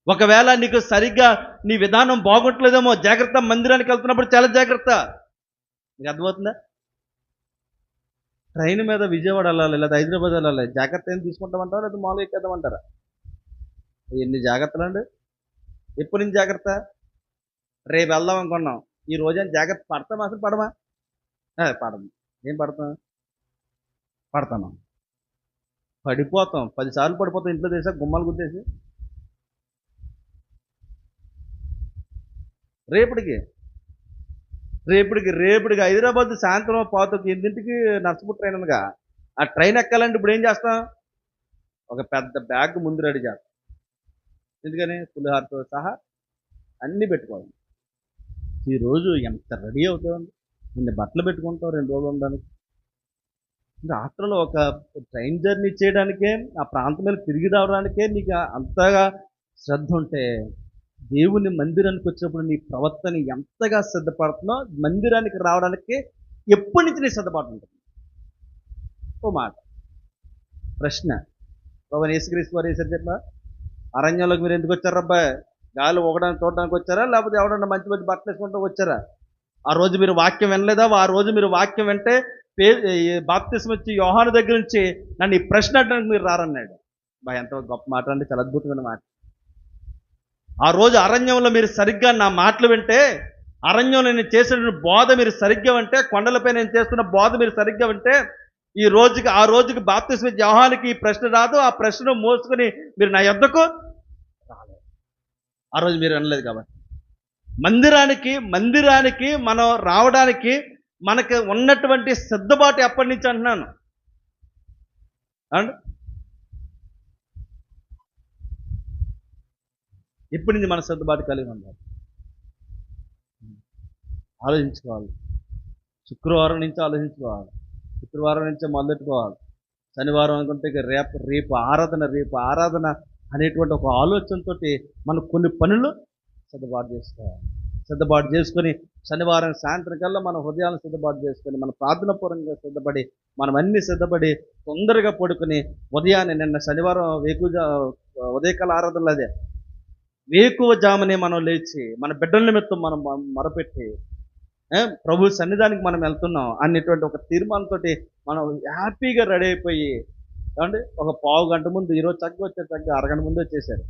ఒకవేళ నీకు సరిగ్గా నీ విధానం బాగుంటలేదేమో, జాగ్రత్త. మందిరానికి వెళ్తున్నప్పుడు చాలా జాగ్రత్త. నీకు అర్థమవుతుందా? ట్రైన్ మీద విజయవాడ వెళ్ళాలి లేదా హైదరాబాద్ వెళ్ళాలి, జాగ్రత్త ఏం తీసుకుంటామంటారా లేదా మామూలుగా ఎక్కేద్దామంటారా? ఎన్ని జాగ్రత్తలు అండి. ఎప్పటి నుంచి జాగ్రత్త? రేపు వెళ్దాం అనుకున్నాం, ఈ రోజేం జాగ్రత్త పడతామా అసలు పడమా? పడము. ఏం పడతాం? పడతాను, పడిపోతాం, 10 సార్లు పడిపోతాం ఇంట్లో చేసా గుమ్మాలు గుద్దేసి. రేపటికి రేపటికి హైదరాబాద్ సాయంత్రం 8:30కి నర్సపూర్ ట్రైన్ ఉందిగా, ఆ ట్రైన్ ఎక్కాలంటే ఇప్పుడు ఏం చేస్తాం? ఒక పెద్ద బ్యాగ్ ముందు రెడీ చేస్తాం. ఎందుకని? పులిహారతో సహా అన్నీ పెట్టుకోవాలి. ఈరోజు ఎంత రెడీ అవుతుందండి, ఇన్ని బట్టలు పెట్టుకుంటాం 2 రోజులు ఉండడానికి. ఇంకా ఆఫ్టర్లో ఒక ట్రైన్ జర్నీ చేయడానికే, ఆ ప్రాంతం మీద తిరిగి రావడానికే నీకు అంతగా శ్రద్ధ ఉంటే, దేవుని మందిరానికి వచ్చినప్పుడు నీ ప్రవర్తన ఎంతగా సిద్ధపడుతున్నావు, మందిరానికి రావడానికి ఎప్పటి నుంచి నీ సిద్ధపాటు ఉంటుంది? ఓ మాట ప్రశ్న, ప్రభువైన యేసుక్రీస్తు వారు వేసారు చెప్పా, అరణ్యంలోకి మీరు ఎందుకు వచ్చారు అబ్బాయి? గాలి ఒకడానికి చూడడానికి వచ్చారా, లేకపోతే ఎవడన్నా మంచి మంచి బట్టలు వేసుకుంటూ వచ్చారా? ఆ రోజు మీరు వాక్యం వినలేదా? ఆ రోజు మీరు వాక్యం వింటే బాప్తిస్మం ఇచ్చి యోహాను దగ్గర నుంచి నన్ను ఈ ప్రశ్న అడడానికి మీరు రారన్నాడు. ఎంత గొప్ప మాట అండి, చాలా అద్భుతమైన మాట. ఆ రోజు అరణ్యంలో మీరు సరిగ్గా నా మాటలు వింటే, అరణ్యంలో నేను చేసిన బోధ మీరు సరిగ్గా వింటే, కొండలపై నేను చేస్తున్న బోధ మీరు సరిగ్గా వింటే, ఆ రోజుకి బాప్తిస్మం ఇచ్చే యోహానుకి ఈ ప్రశ్న రాదు. ఆ ప్రశ్న మోసుకొని మీరు నా యొద్దకు రాలేదు. ఆ రోజు మీరు వినలేదు కాబట్టి. మందిరానికి మనం రావడానికి మనకి ఉన్నటువంటి సిద్ధపాటు ఎప్పటి నుంచి అంటున్నాను అండి? ఇప్పటి నుంచి మన సిద్ధపాటు కలిగి ఉండాలి. ఆలోచించుకోవాలి. శుక్రవారం నుంచి ఆలోచించుకోవాలి, శుక్రవారం నుంచే మొదలెట్టుకోవాలి. శనివారం అనుకుంటే రేపు ఆరాధన అనేటువంటి ఒక ఆలోచనతో మనం కొన్ని పనులు సిద్ధపాటు చేసుకోవాలి. సిద్ధపాటు చేసుకొని శనివారం సాయంత్రం కల్లా మన హృదయాలను సిద్ధపాటు చేసుకొని, మన ప్రార్థన పూర్వకంగా సిద్ధపడి, మనం అన్ని సిద్ధపడి తొందరగా పడుకొని ఉదయాన్నే, నిన్న శనివారం ఉదయకాల ఆరాధనలు అదే, వేకువ జామునే మనం లేచి మన బిడ్డల నిమిత్తం మనం మొరపెట్టి ప్రభు సన్నిధానికి మనం వెళ్తున్నాం అనేటువంటి ఒక తీర్మానంతో మనం హ్యాపీగా రెడీ అయిపోయి, ఏమండి ఒక పావు గంట ముందు, ఈరోజు చక్కగా అరగంట ముందు వచ్చేసారు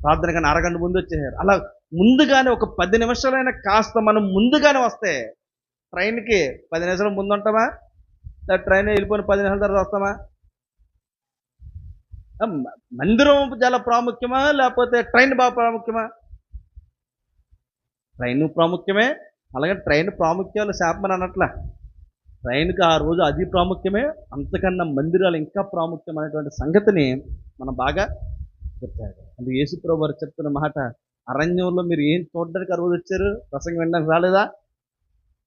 ప్రార్థన, కానీ అరగంట ముందు వచ్చేసారు. అలా ముందుగానే ఒక 10 నిమిషాలైనా కాస్త మనం ముందుగానే వస్తే, ట్రైన్కి 10 నిమిషాల ముందు ఉంటామా, లేదా ట్రైన్ వెళ్ళిపోయిన 10 నిమిషాల తర్వాత వస్తామా? మందిరం చాలా ప్రాముఖ్యమా, లేకపోతే ట్రైన్ బాగా ప్రాముఖ్యమా? ట్రైన్ ప్రాముఖ్యమే. అలాగే ట్రైన్ ప్రాముఖ్యాలు శాపమని అనట్లా, ట్రైన్కి ఆ రోజు అది ప్రాముఖ్యమే, అంతకన్నా మందిరాలు ఇంకా ప్రాముఖ్యం అనేటువంటి సంగతిని మనం బాగా గుర్తాడు. అందుకే యేసుప్రభువు వారు చెప్తున్న మాట, అరణ్యంలో మీరు ఏం చూడడానికి ఆ రోజు వచ్చారు? ప్రసంగం వినడానికి రాలేదా?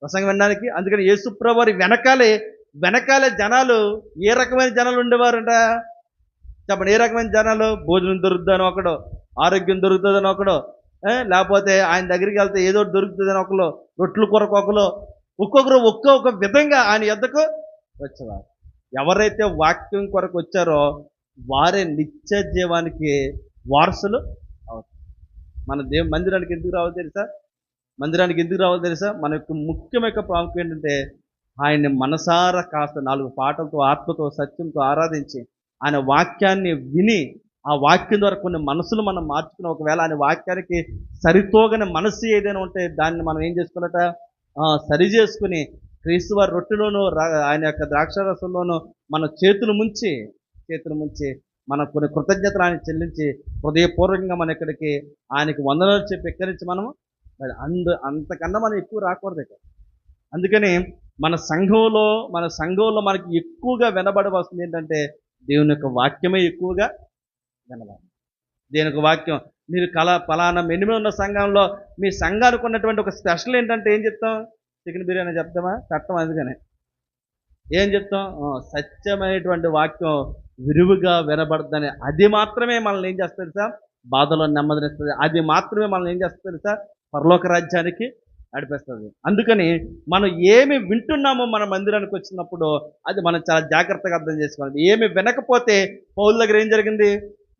ప్రసంగం వినడానికి. అందుకని యేసుప్రభువు వారి వెనకాలే జనాలు ఏ రకమైన జనాలు ఉండేవారంట చెప్పండి? ఏ రకమైన జనాలు? భోజనం దొరుకుతుందని ఒకడు, ఆరోగ్యం దొరుకుతుందని ఒకడు, లేకపోతే ఆయన దగ్గరికి వెళ్తే ఏదో దొరుకుతుందని ఒకరు, రొట్టెల కొరకు ఒక్కొక్కరు ఒక్కొక్క విధంగా ఆయన యొద్దకు వచ్చేవారు. ఎవరైతే వాక్యం కొరకు వచ్చారో వారే నిత్య జీవానికి వారసులు అవుతారు. మన మందిరానికి ఎందుకు రావాలో తెలుసా? మన యొక్క ముఖ్యమైన ప్రాముఖ్యం ఏంటంటే, ఆయన్ని మనసారా కాస్త 4 పాటలతో, ఆత్మతో, సత్యంతో ఆరాధించి, ఆయన వాక్యాన్ని విని, ఆ వాక్యం ద్వారా కొన్ని మనసులు మనం మార్చుకుని, ఒకవేళ ఆయన వాక్యానికి సరితోగని మనసు ఏదైనా ఉంటే దాన్ని మనం ఏం చేసుకున్నట సరి చేసుకుని, క్రీస్తు వారి రొట్టెలోను ఆయన యొక్క ద్రాక్షారసంలోనూ మన చేతులు ముంచి మన కొన్ని కృతజ్ఞతలు ఆయన చెల్లించి, హృదయపూర్వకంగా మన ఇక్కడికి ఆయనకి వందనాలు చెప్పి ఇక్కడి నుంచి మనము అంతకన్నా మనం ఎక్కువ రాకూడదు ఇక్కడ. అందుకని మన సంఘంలో మనకి ఎక్కువగా వినబడవలసింది ఏంటంటే, దేవుని యొక్క వాక్యమే ఎక్కువగా వినబడాలి. దేవుని యొక్క వాక్యం. మీరు పలానా మెనుమే ఉన్న సంఘంలో మీ సంఘానికి ఉన్నటువంటి ఒక స్పెషల్ ఏంటంటే ఏం చెప్తాం? చికెన్ బిర్యానీ చెప్తామా? చట్టం. అందుకనే ఏం చెప్తాం? సత్యమైనటువంటి వాక్యం విరివిగా వినబడద్దని. అది మాత్రమే మనల్ని ఏం చేస్తుంది తెలుసా? బాధలో నెమ్మదినిస్తుంది. అది మాత్రమే మనల్ని ఏం చేస్తుంది తెలుసా? పరలోక రాజ్యానికి నడిపిస్తుంది. అందుకని మనం ఏమి వింటున్నామో మన మందిరానికి వచ్చినప్పుడు అది మనం చాలా జాగ్రత్తగా అర్థం చేసుకోవాలి. ఏమి వినకపోతే పౌలు దగ్గర ఏం జరిగింది?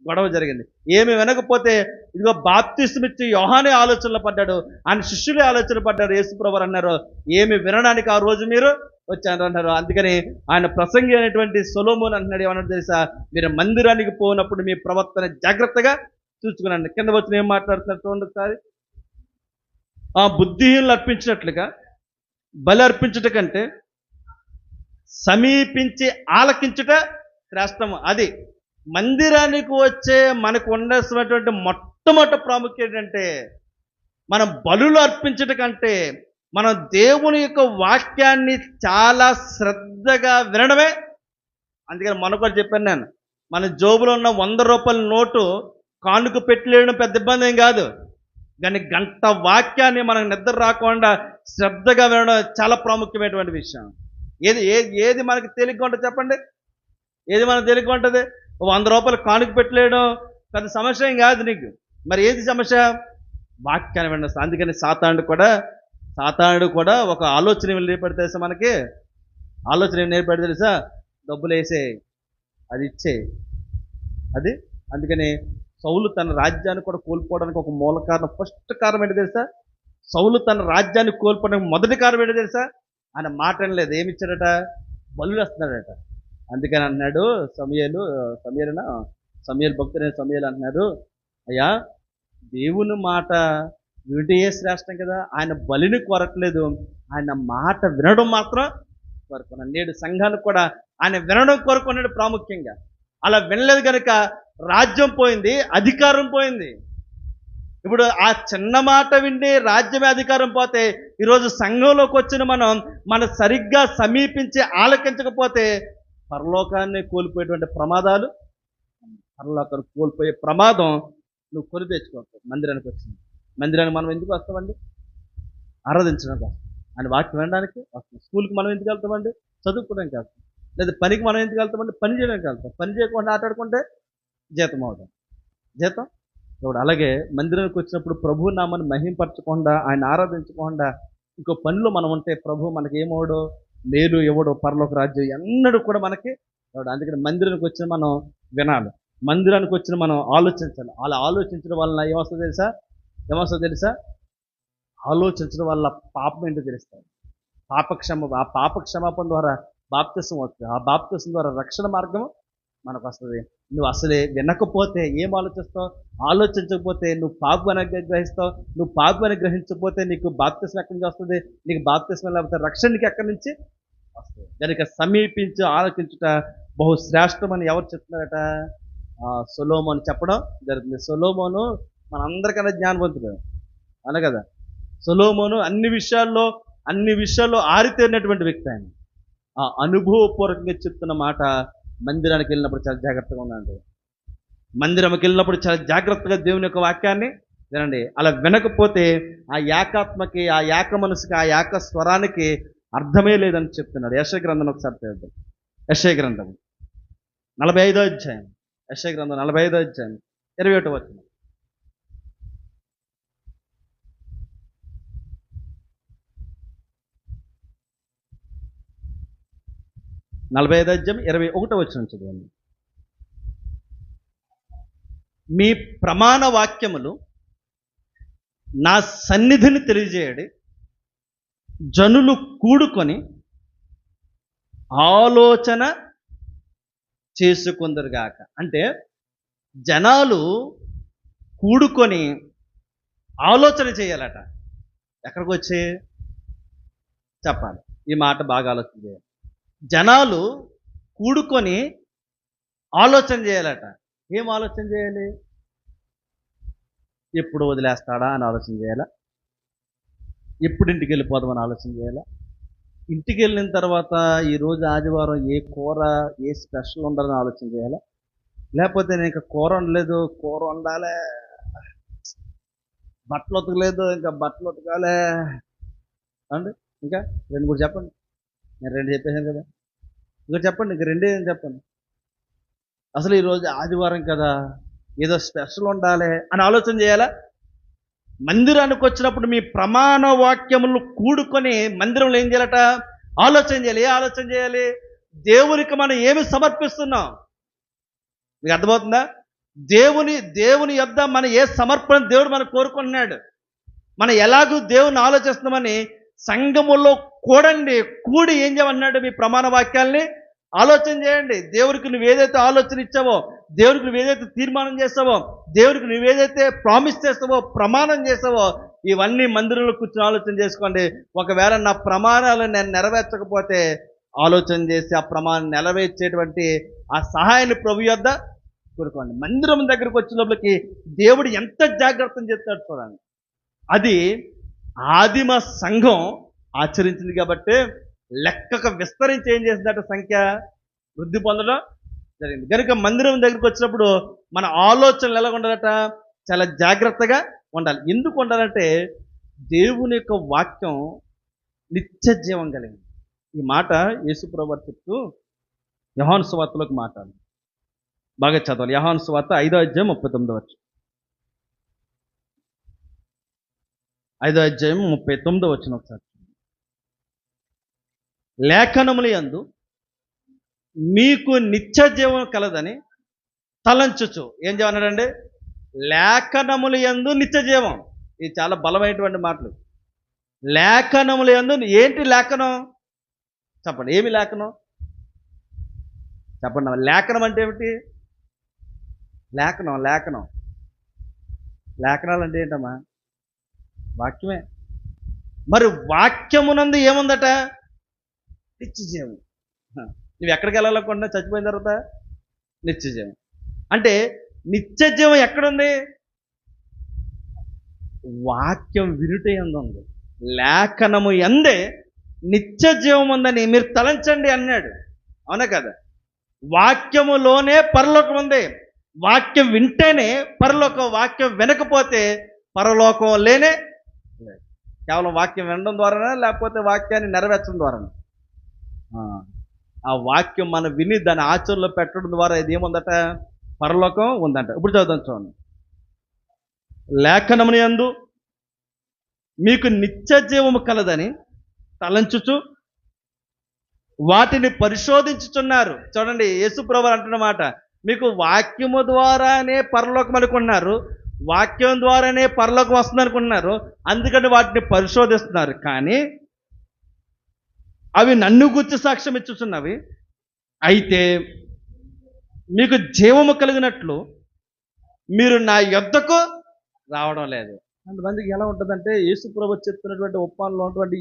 గొడవ జరిగింది. ఏమి వినకపోతే ఇదిగో బాప్తిస్మం ఇచ్చి యోహానే ఆలోచనలు పడ్డాడు, ఆయన శిష్యులే ఆలోచన పడ్డారు. యేసుప్రభువు అన్నారు, ఏమి వినడానికి ఆ రోజు మీరు వచ్చాను అంటారు. అందుకని ఆయన ప్రసంగి అనేటువంటి సొలొమోను అంటున్నాడు, ఏమన్నాడు తెలుసా? మీరు మందిరానికి పోనప్పుడు మీ ప్రవర్తన జాగ్రత్తగా చూసుకునండి. కింద వచ్చిన ఏం మాట్లాడుతున్నారు చూడండి ఒకసారి. ఆ బుద్ధిహీనులు అర్పించినట్లుగా బలి అర్పించుట కంటే సమీపించి ఆలకించుట శ్రేష్టము. అది మందిరానికి వచ్చే మనకు ఉండాల్సినటువంటి మొట్టమొదటి ప్రాముఖ్యత ఏంటంటే, మనం బలులు అర్పించట కంటే మనం దేవుని యొక్క వాక్యాన్ని చాలా శ్రద్ధగా వినడమే. అందుకని మొన్న కూడా చెప్పాను నేను, మన జోబులో ఉన్న 100 రూపాయల నోటు కానుక పెట్టలేయడం పెద్ద ఇబ్బంది ఏం కాదు, కానీ గంట వాక్యాన్ని మనకు నిద్ర రాకుండా శ్రద్ధగా వినడం చాలా ప్రాముఖ్యమైనటువంటి విషయం. ఏది మనకి తేలిగ్గా ఉంటుంది చెప్పండి? ఏది మనకు తేలిగ్గా ఉంటుంది? 100 రూపాయలు కానుక పెట్టలేయడం పెద్ద సమస్య ఏం కాదు నీకు. మరి ఏది సమస్య? వాక్యాన్ని వినడం. అందుకని సాతానుడు కూడా ఒక ఆలోచన నేర్పడి తెలుసా మనకి? ఆలోచన ఏం నేర్పడి తెలుసా? డబ్బులు వేసే, అది ఇచ్చే, అది. అందుకని సౌలు తన రాజ్యాన్ని కూడా కోల్పోవడానికి ఒక మూల కారణం, ఫస్ట్ కారణం ఏంటి తెలుసా? సౌలు తన రాజ్యాన్ని కోల్పోవడానికి మొదటి కారణం ఏంటి తెలుసా? ఆయన మాట అనలేదు. ఏమి ఇచ్చాడట? బలులు వస్తున్నాడట. అందుకని అన్నాడు సమూయేలు భక్తుడైన సమూయేలు అంటున్నాడు, అయ్యా దేవుని మాట వింటే శ్రేష్టం కదా. ఆయన బలిని కోరట్లేదు, ఆయన మాట వినడం మాత్రం కోరుకున్నాడు. నేడు సంఘానికి కూడా ఆయన వినడం కోరుకున్నాడు ప్రాముఖ్యంగా. అలా వినలేదు కనుక రాజ్యం పోయింది, అధికారం పోయింది. ఇప్పుడు ఆ చిన్న మాట విండి రాజ్యమే అధికారం పోతే, ఈరోజు సంఘంలోకి వచ్చిన మనం సరిగ్గా సమీపించి ఆలకించకపోతే పరలోకాన్ని కోల్పోయేటువంటి ప్రమాదాలు, పరలోకాన్ని కోల్పోయే ప్రమాదం నువ్వు కొని తెచ్చుకోవచ్చు. మందిరానికి వచ్చింది. మందిరానికి మనం ఎందుకు వస్తామండి? ఆరాధించడం కాదు, ఆయన వాక్యం వినడానికి వస్తాం. స్కూల్కి మనం ఎందుకు వెళ్తామండి? చదువుకోవడానికి వెళ్తాం. లేదా పనికి మనం ఎందుకు వెళ్తామండి? పని చేయడానికి వెళ్తాం. పని చేయకుండా ఆటాడుకుంటే జీతం అవుతాం. జీతం ఇప్పుడు అలాగే మందిరానికి వచ్చినప్పుడు ప్రభు నామని మహింపరచకుండా, ఆయన ఆరాధించకుండా ఇంకో పనిలో మనం ఉంటే ప్రభు మనకి ఏమవడో, మేలు ఎవడో, పరలోక రాజ్యం ఎన్నడూ కూడా మనకి ఎవడు. అందుకని మందిరానికి వచ్చిన మనం వినాలి, మందిరానికి వచ్చిన మనం ఆలోచించాలి. అలా ఆలోచించడం వలన ఏమొస్తుందో తెలుసా? ఆలోచించడం వల్ల పాపం ఏంటో తెలుస్తాయి. ఆ పాప క్షమాపణ ద్వారా బాప్తిసం వస్తుంది. ఆ బాప్తిసం ద్వారా రక్షణ మార్గం మనకు వస్తుంది. నువ్వు అసలే వినకపోతే ఏం ఆలోచిస్తావు? ఆలోచించకపోతే నువ్వు పాపాన్ని గ్రహిస్తావు. నువ్వు పాపాన్ని గ్రహించకపోతే నీకు బాప్తిసం ఎక్కడి నుంచి వస్తుంది? నీకు బాప్తిసం లేకపోతే రక్షణ నీకు ఎక్కడి నుంచి వస్తుంది? కనుక సమీపించి ఆలోచించుట బహు శ్రేష్టమని ఎవరు చెప్తున్నారట? సొలొమోను చెప్పడం జరుగుతుంది. సొలొమోను మనందరికన్నా జ్ఞానవంతుడు అన కదా. సొలొమోను అన్ని విషయాల్లో ఆరితేరినటువంటి వ్యక్తి. ఆయన ఆ అనుభవపూర్వకంగా చెప్తున్న మాట, మందిరానికి వెళ్ళినప్పుడు చాలా జాగ్రత్తగా ఉండండి. మందిరంకి వెళ్ళినప్పుడు చాలా జాగ్రత్తగా దేవుని యొక్క వాక్యాన్ని వినండి. అలా వినకపోతే ఆ ఏకాత్మకి, ఆ ఏక మనసుకి, ఆ ఏక స్వరానికి అర్థమే లేదని చెప్తున్నాడు. యెషయా గ్రంథం ఒకసారి చదువుతాం. యెషయా గ్రంథం 45వ అధ్యాయం. యెషయా గ్రంథం 45వ అధ్యాయం 21వ వచనం. 45వ అధ్యాయం 21వ వచనం చదవండి. మీ ప్రమాణ వాక్యములు నా సన్నిధిని తెలియజేయడి, జనులు కూడుకొని ఆలోచన చేసుకుందరుగాక. అంటే జనాలు కూడుకొని ఆలోచన చేయాలట. ఎక్కడికి వచ్చి చెప్పాలి, ఈ మాట బాగా ఆలోచన చేయాలి. జనాలు కూడుకొని ఆలోచన చేయాలట. ఏం ఆలోచన చేయాలి? ఎప్పుడు వదిలేస్తాడా అని ఆలోచన చేయాలా? ఎప్పుడు ఇంటికి వెళ్ళిపోదామని ఆలోచన చేయాలా? ఇంటికి వెళ్ళిన తర్వాత ఈరోజు ఆదివారం ఏ కూర, ఏ స్పెషల్ ఉండాలని ఆలోచన చేయాలా? లేకపోతే నేను ఇంకా కూర వండలేదు, కూర వండాలి, బట్టలు ఉతకలేదు, ఇంకా బట్టలు ఉతకాలి అండి. ఇంకా 2-3 చెప్పండి. నేను 2 చెప్పేసాను కదా, ఇంకా చెప్పండి, ఇంక 2 చెప్పండి. అసలు ఈరోజు ఆదివారం కదా, ఏదో స్పెషల్ ఉండాలి అని ఆలోచన చేయాలా? మందిరానికి వచ్చినప్పుడు మీ ప్రమాణ వాక్యములు కూడుకొని మందిరంలో ఏం చేయాలట? ఆలోచన చేయాలి. ఏ ఆలోచన చేయాలి? దేవునికి మనం ఏమి సమర్పిస్తున్నాం? మీకు అర్థమవుతుందా? దేవుని యొద్ద మన ఏ సమర్పణ దేవుడు మనం కోరుకుంటున్నాడు. మనం ఎలాగూ దేవుని ఆలోచిస్తున్నామని సంఘములో కూడండి, కూడి ఏం చేయమన్నాడు? మీ ప్రమాణ వాక్యాల్ని ఆలోచన చేయండి. దేవుడికి నువ్వు ఏదైతే ఆలోచన ఇచ్చావో, దేవుడికి నువ్వు ఏదైతే తీర్మానం చేస్తావో, దేవుడికి నువ్వేదైతే ప్రామిస్ చేస్తావో, ప్రమాణం చేస్తావో, ఇవన్నీ మందిరంలో కూర్చొని ఆలోచన చేసుకోండి. ఒకవేళ నా ప్రమాణాలు నేను నెరవేర్చకపోతే ఆలోచన చేసి ఆ ప్రమాణం నెరవేర్చేటువంటి ఆ సహాయాన్ని ప్రభు యొద్ద కోరుకోండి. మందిరం దగ్గరకు వచ్చిన లోపలికి దేవుడు ఎంత జాగ్రత్తలు చెప్తాడు చూడండి. అది ఆదిమ సంఘం ఆచరించింది కాబట్టి లెక్కకు విస్తరించి ఏం చేసిందట? సంఖ్య వృద్ధి పొందడం జరిగింది. కనుక మందిరం దగ్గరికి వచ్చినప్పుడు మన ఆలోచనలు ఎలా ఉండాలట? చాలా జాగ్రత్తగా ఉండాలి. ఎందుకు ఉండాలంటే దేవుని యొక్క వాక్యం నిత్య జీవం కలిగింది. ఈ మాట యేసుప్రభు వారు చెప్తూ యోహాను సువార్తలోకి మాట్లాడు బాగా చదవాలి. యోహాను సువార్త 5వ అధ్యాయం 39వ వచనం. 5వ అధ్యాయం 39వ వచనం ఒకసారి. లేఖనముల యందు మీకు నిత్య జీవం కలదని తలంచుచు ఏం చేయమన్నాడండి? లేఖనముల యందు నిత్య జీవం. ఇది చాలా బలమైనటువంటి మాటలు. లేఖనముల యందు ఏంటి లేఖనం? చెప్పండి, ఏమి లేఖనం? చెప్పండి. లేఖనం అంటే ఏమిటి? లేఖనాలు అంటే ఏంటమ్మా? వాక్యమే. మరి వాక్యమునందు ఏముందట? నిత్య జీవం. నువ్వు ఎక్కడికి వెళ్ళాలనుకుంటున్నా చచ్చిపోయిన తర్వాత నిత్య జీవం. అంటే నిత్య జీవం ఎక్కడుంది? వాక్యం వినుట యందు ఉంది. లేఖనము యందే నిత్య జీవం ఉందని మీరు తలంచండి అన్నాడు. అవునా కదా? వాక్యములోనే పరలోకం ఉంది. వాక్యం వింటేనే పరలోకం. వాక్యం వినకపోతే పరలోకం లేనే లేదు. కేవలం వాక్యం వినడం ద్వారానే, లేకపోతే వాక్యాన్ని నెరవేర్చడం ద్వారానే. ఆ వాక్యం మనం విని దాన్ని ఆచరణలో పెట్టడం ద్వారా ఇది ఏముందట? పరలోకం ఉందంట. ఇప్పుడు చదువుతాం చూడండి. లేఖనముని యందు మీకు నిత్య జీవము కలదని తలంచుచు వాటిని పరిశోధించుచున్నారు. చూడండి, యేసుప్రభువు అంటున్న మాట. మీకు వాక్యము ద్వారానే పరలోకం అనుకున్నారు, వాక్యం ద్వారానే పరలోకం వస్తుంది అనుకుంటున్నారు, అందుకని వాటిని పరిశోధిస్తున్నారు. కానీ అవి నన్ను గురించి సాక్ష్యం ఇచ్చుచున్నవి. అయితే మీకు జీవము కలిగినట్లు మీరు నా యొద్దకు రావడం లేదు. కొంతమందికి ఎలా ఉంటుందంటే యేసుప్రభువు చెప్తున్నటువంటి ఉపమానంలో ఉన్నటువంటి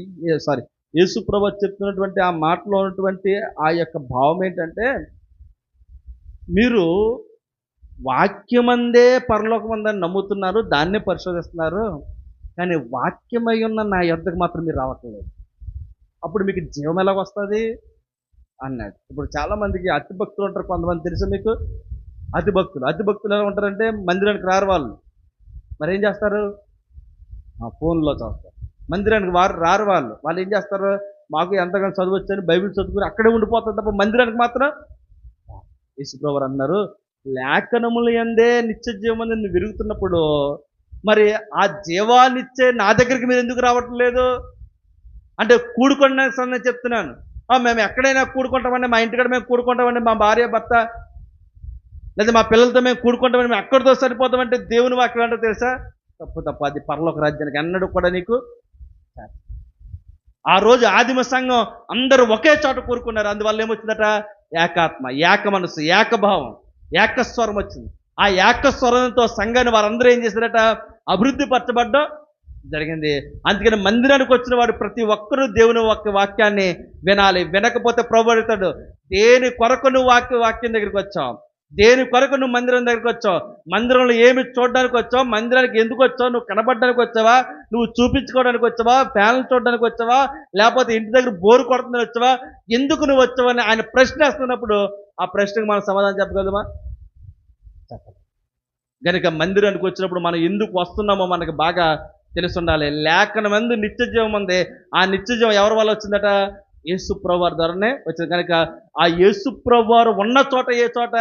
యేసుప్రభువు చెప్తున్నటువంటి ఆ మాటలో ఉన్నటువంటి ఆ యొక్క భావం ఏంటంటే, మీరు వాక్యమందే పరలోకమందని నమ్ముతున్నారు, దాన్నే పరిశోధిస్తున్నారు, కానీ వాక్యమై ఉన్న నా యొద్దకు మాత్రం మీరు రావట్లేదు. అప్పుడు మీకు జీవం ఎలాగ వస్తుంది అన్నాడు. ఇప్పుడు చాలామందికి అతి భక్తులు ఉంటారు. కొంతమంది తెలుసా మీకు? అతి భక్తులు ఎలా ఉంటారంటే మందిరానికి రారు వాళ్ళు. మరి ఏం చేస్తారు? ఫోన్లో చూస్తారు. మందిరానికి రారు వాళ్ళు. వాళ్ళు ఏం చేస్తారు? మాకు ఎంతగానో చదువు వచ్చని బైబిల్ చదువుకుని అక్కడే ఉండిపోతారు తప్ప మందిరానికి మాత్రం. యేసుప్రభువు అన్నారు, లేఖనముల యందే నిత్య జీవం నువ్వు విరుగుతున్నప్పుడు మరి ఆ జీవాన్నిచ్చే నా దగ్గరికి మీరు ఎందుకు రావట్లేదు? అంటే కూడుకున్న సంగతి చెప్తున్నాను. మేము ఎక్కడైనా కూడుకుంటామండి, మా ఇంటికాడ మేము కూడుకుంటామండి, మా భార్య భర్త లేదా మా పిల్లలతో మేము కూడుకుంటామని మేము ఎక్కడితో సరిపోతామంటే దేవుని వాక్యం ఏంటో తెలుసా? తప్పు. అది పరలోక రాజ్యానికి ఎన్నడూ కూడా నీకు. ఆ రోజు ఆదిమ సంఘం అందరూ ఒకే చోట కూరుకున్నారు. అందువల్ల ఏమొచ్చిందట? ఏకాత్మ, ఏక మనసు, ఏకభావం, ఏకస్వరం వచ్చింది. ఆ ఏకస్వరంతో సంఘాన్ని వారందరూ ఏం చేశారట? అభివృద్ధి పరచబడ్డం జరిగింది. అందుకని మందిరానికి వచ్చిన వాడు ప్రతి ఒక్కరూ దేవుని వాక్యాన్ని వినాలి. వినకపోతే ప్రభు అడుగుతాడు, దేని కొరకు నువ్వు వాక్యం దగ్గరికి వచ్చావు? దేని కొరకు నువ్వు మందిరం దగ్గరికి వచ్చావు? మందిరంలో ఏమి చూడడానికి వచ్చావు? మందిరానికి ఎందుకు వచ్చావు? నువ్వు కనబడడానికి వచ్చావా? నువ్వు చూపించుకోవడానికి వచ్చావా? ఫ్యాన్లు చూడడానికి వచ్చావా? లేకపోతే ఇంటి దగ్గర బోరు కొడుతుందని వచ్చావా? ఎందుకు నువ్వు వచ్చావు అని ఆయన ప్రశ్న వేస్తున్నప్పుడు ఆ ప్రశ్నకు మనం సమాధానం చెప్పగలమా? చెప్పండి. కనుక మందిరానికి వచ్చినప్పుడు మనం ఎందుకు వస్తున్నామో మనకు బాగా తెలిసి ఉండాలి. లేఖనమందు నిత్య జీవం ఉంది. ఆ నిత్య జీవం ఎవరి వల్ల వచ్చిందట? యేసుప్రభువు వారి ద్వారానే వచ్చింది. కనుక ఆ యేసుప్రభువు వారు ఉన్న చోట ఏ చోట?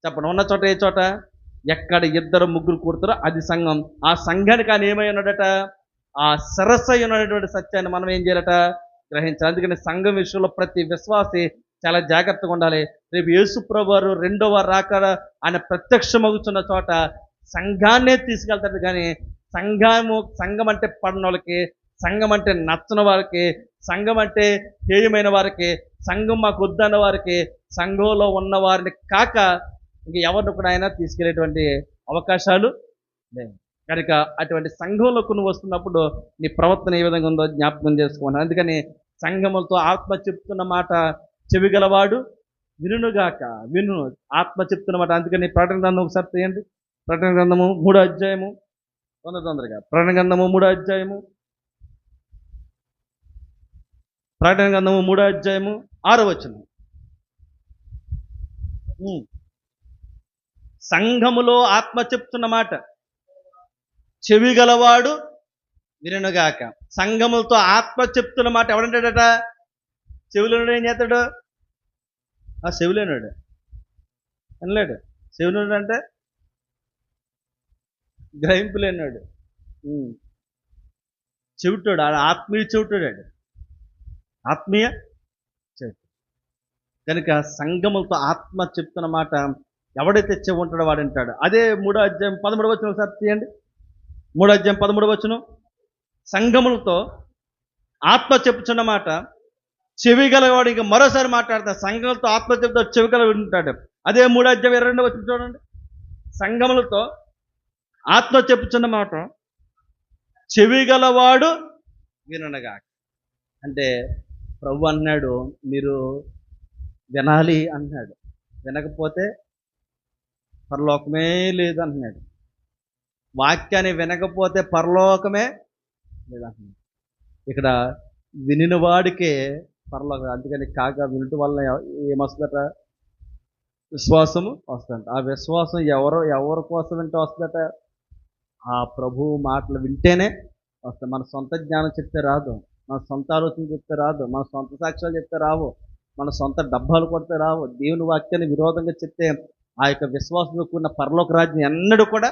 చెప్పండి, ఉన్న చోట ఏ చోట? ఎక్కడ 2 3 కూడతారో అది సంఘం. ఆ సంఘానికి ఆయన ఏమై ఉన్నాడట? ఆ శిరస్సు అయి ఉన్నటువంటి సత్యాన్ని మనం ఏం చేయాలట? గ్రహించాలి. అందుకని సంఘం విషయంలో ప్రతి విశ్వాసి చాలా జాగ్రత్తగా ఉండాలి. రేపు యేసుప్రభువు వారు రెండవ రాకడ ఆయన ప్రత్యక్షమవుతున్న చోట సంఘాన్నే తీసుకెళ్తాడు. కానీ సంఘం అంటే పడిన వాళ్ళకి, సంఘం అంటే నచ్చని వారికి, సంఘం అంటే హేయమైన వారికి, సంఘం మాకు వద్దన్న వారికి, సంఘంలో ఉన్న వారిని కాక ఇంక ఎవరిని కూడా ఆయన తీసుకెళ్లేటువంటి అవకాశాలు లేవు. కనుక అటువంటి సంఘంలోకి నువ్వు వస్తున్నప్పుడు నీ ప్రవర్తన ఏ విధంగా ఉందో జ్ఞాపకం చేసుకోవాలి. అందుకని సంఘములతో ఆత్మ చెప్తున్న మాట చెవిగలవాడు వినుగాక. విను, ఆత్మ చెప్తున్న మాట. అందుకని ప్రకటన గ్రంథం ఒకసారి తీయండి. ప్రకటన గ్రంథము 3వ అధ్యాయము, తొందరగా ప్రకటన గ్రంథము 3వ అధ్యాయము, ప్రకటన గ్రంథము 3వ అధ్యాయము 6వ వచనం. సంఘములో ఆత్మ చెప్తున్న మాట చెవిగలవాడు వినుగాక. సంఘములతో ఆత్మ చెప్తున్న మాట ఎవడంటాడట? చెవులేనుడు ఏం చేస్తాడు? చెవులేనుడు అనలేడు. చెవులేనుడు అంటే గ్రహింపులేనాడు, చెవిటోడు. ఆత్మీయ చెవిటోడాడు, ఆత్మీయ చెవిట. కనుక సంఘములతో ఆత్మ చెప్తున్న మాట ఎవడైతే చెవి ఉంటాడో వాడంటాడు. అదే 3వ అధ్యాయం 13వ వచనం ఒకసారి తీయండి. 3వ అధ్యాయం 13వ వచనం. సంఘములతో ఆత్మ చెప్పుచున్న మాట చెవిగలవాడు. ఇంకా మరోసారి మాట్లాడతాడు. సంఘములతో ఆత్మ చెప్తా చెవిగల వింటాడు. అదే 3వ అధ్యాయం 22వ వచనం చూడండి. సంఘములతో ఆత్మ చెప్పుచున్న మాట చెవిగలవాడు వినగా. అంటే ప్రభు అన్నాడు మీరు వినాలి అన్నాడు. వినకపోతే పరలోకమే లేదు అంటున్నాడు. వాక్యాన్ని వినకపోతే పరలోకమే లేదంటున్నాడు. ఇక్కడ వినిన వాడికే పరలోకం. అందుకని కాగా వినటం వల్ల ఏమొస్తుందట? విశ్వాసము వస్తుందంట. ఆ విశ్వాసం ఎవరి కోసం వింటే వస్తుందట? ఆ ప్రభువు మాటలు వింటేనే వస్తుంది. మన సొంత జ్ఞానం చెప్తే రాదు, మన సొంత ఆలోచన చెప్తే రాదు, మన సొంత సాక్ష్యాలు చెప్తే రావు, మన సొంత డబ్బాలు కొడితే రావు. దేవుని వాక్యాన్ని విరోధంగా చెప్తే ఆ యొక్క విశ్వాసంతో కూడిన పరలోక రాజ్యం ఎన్నడూ కూడా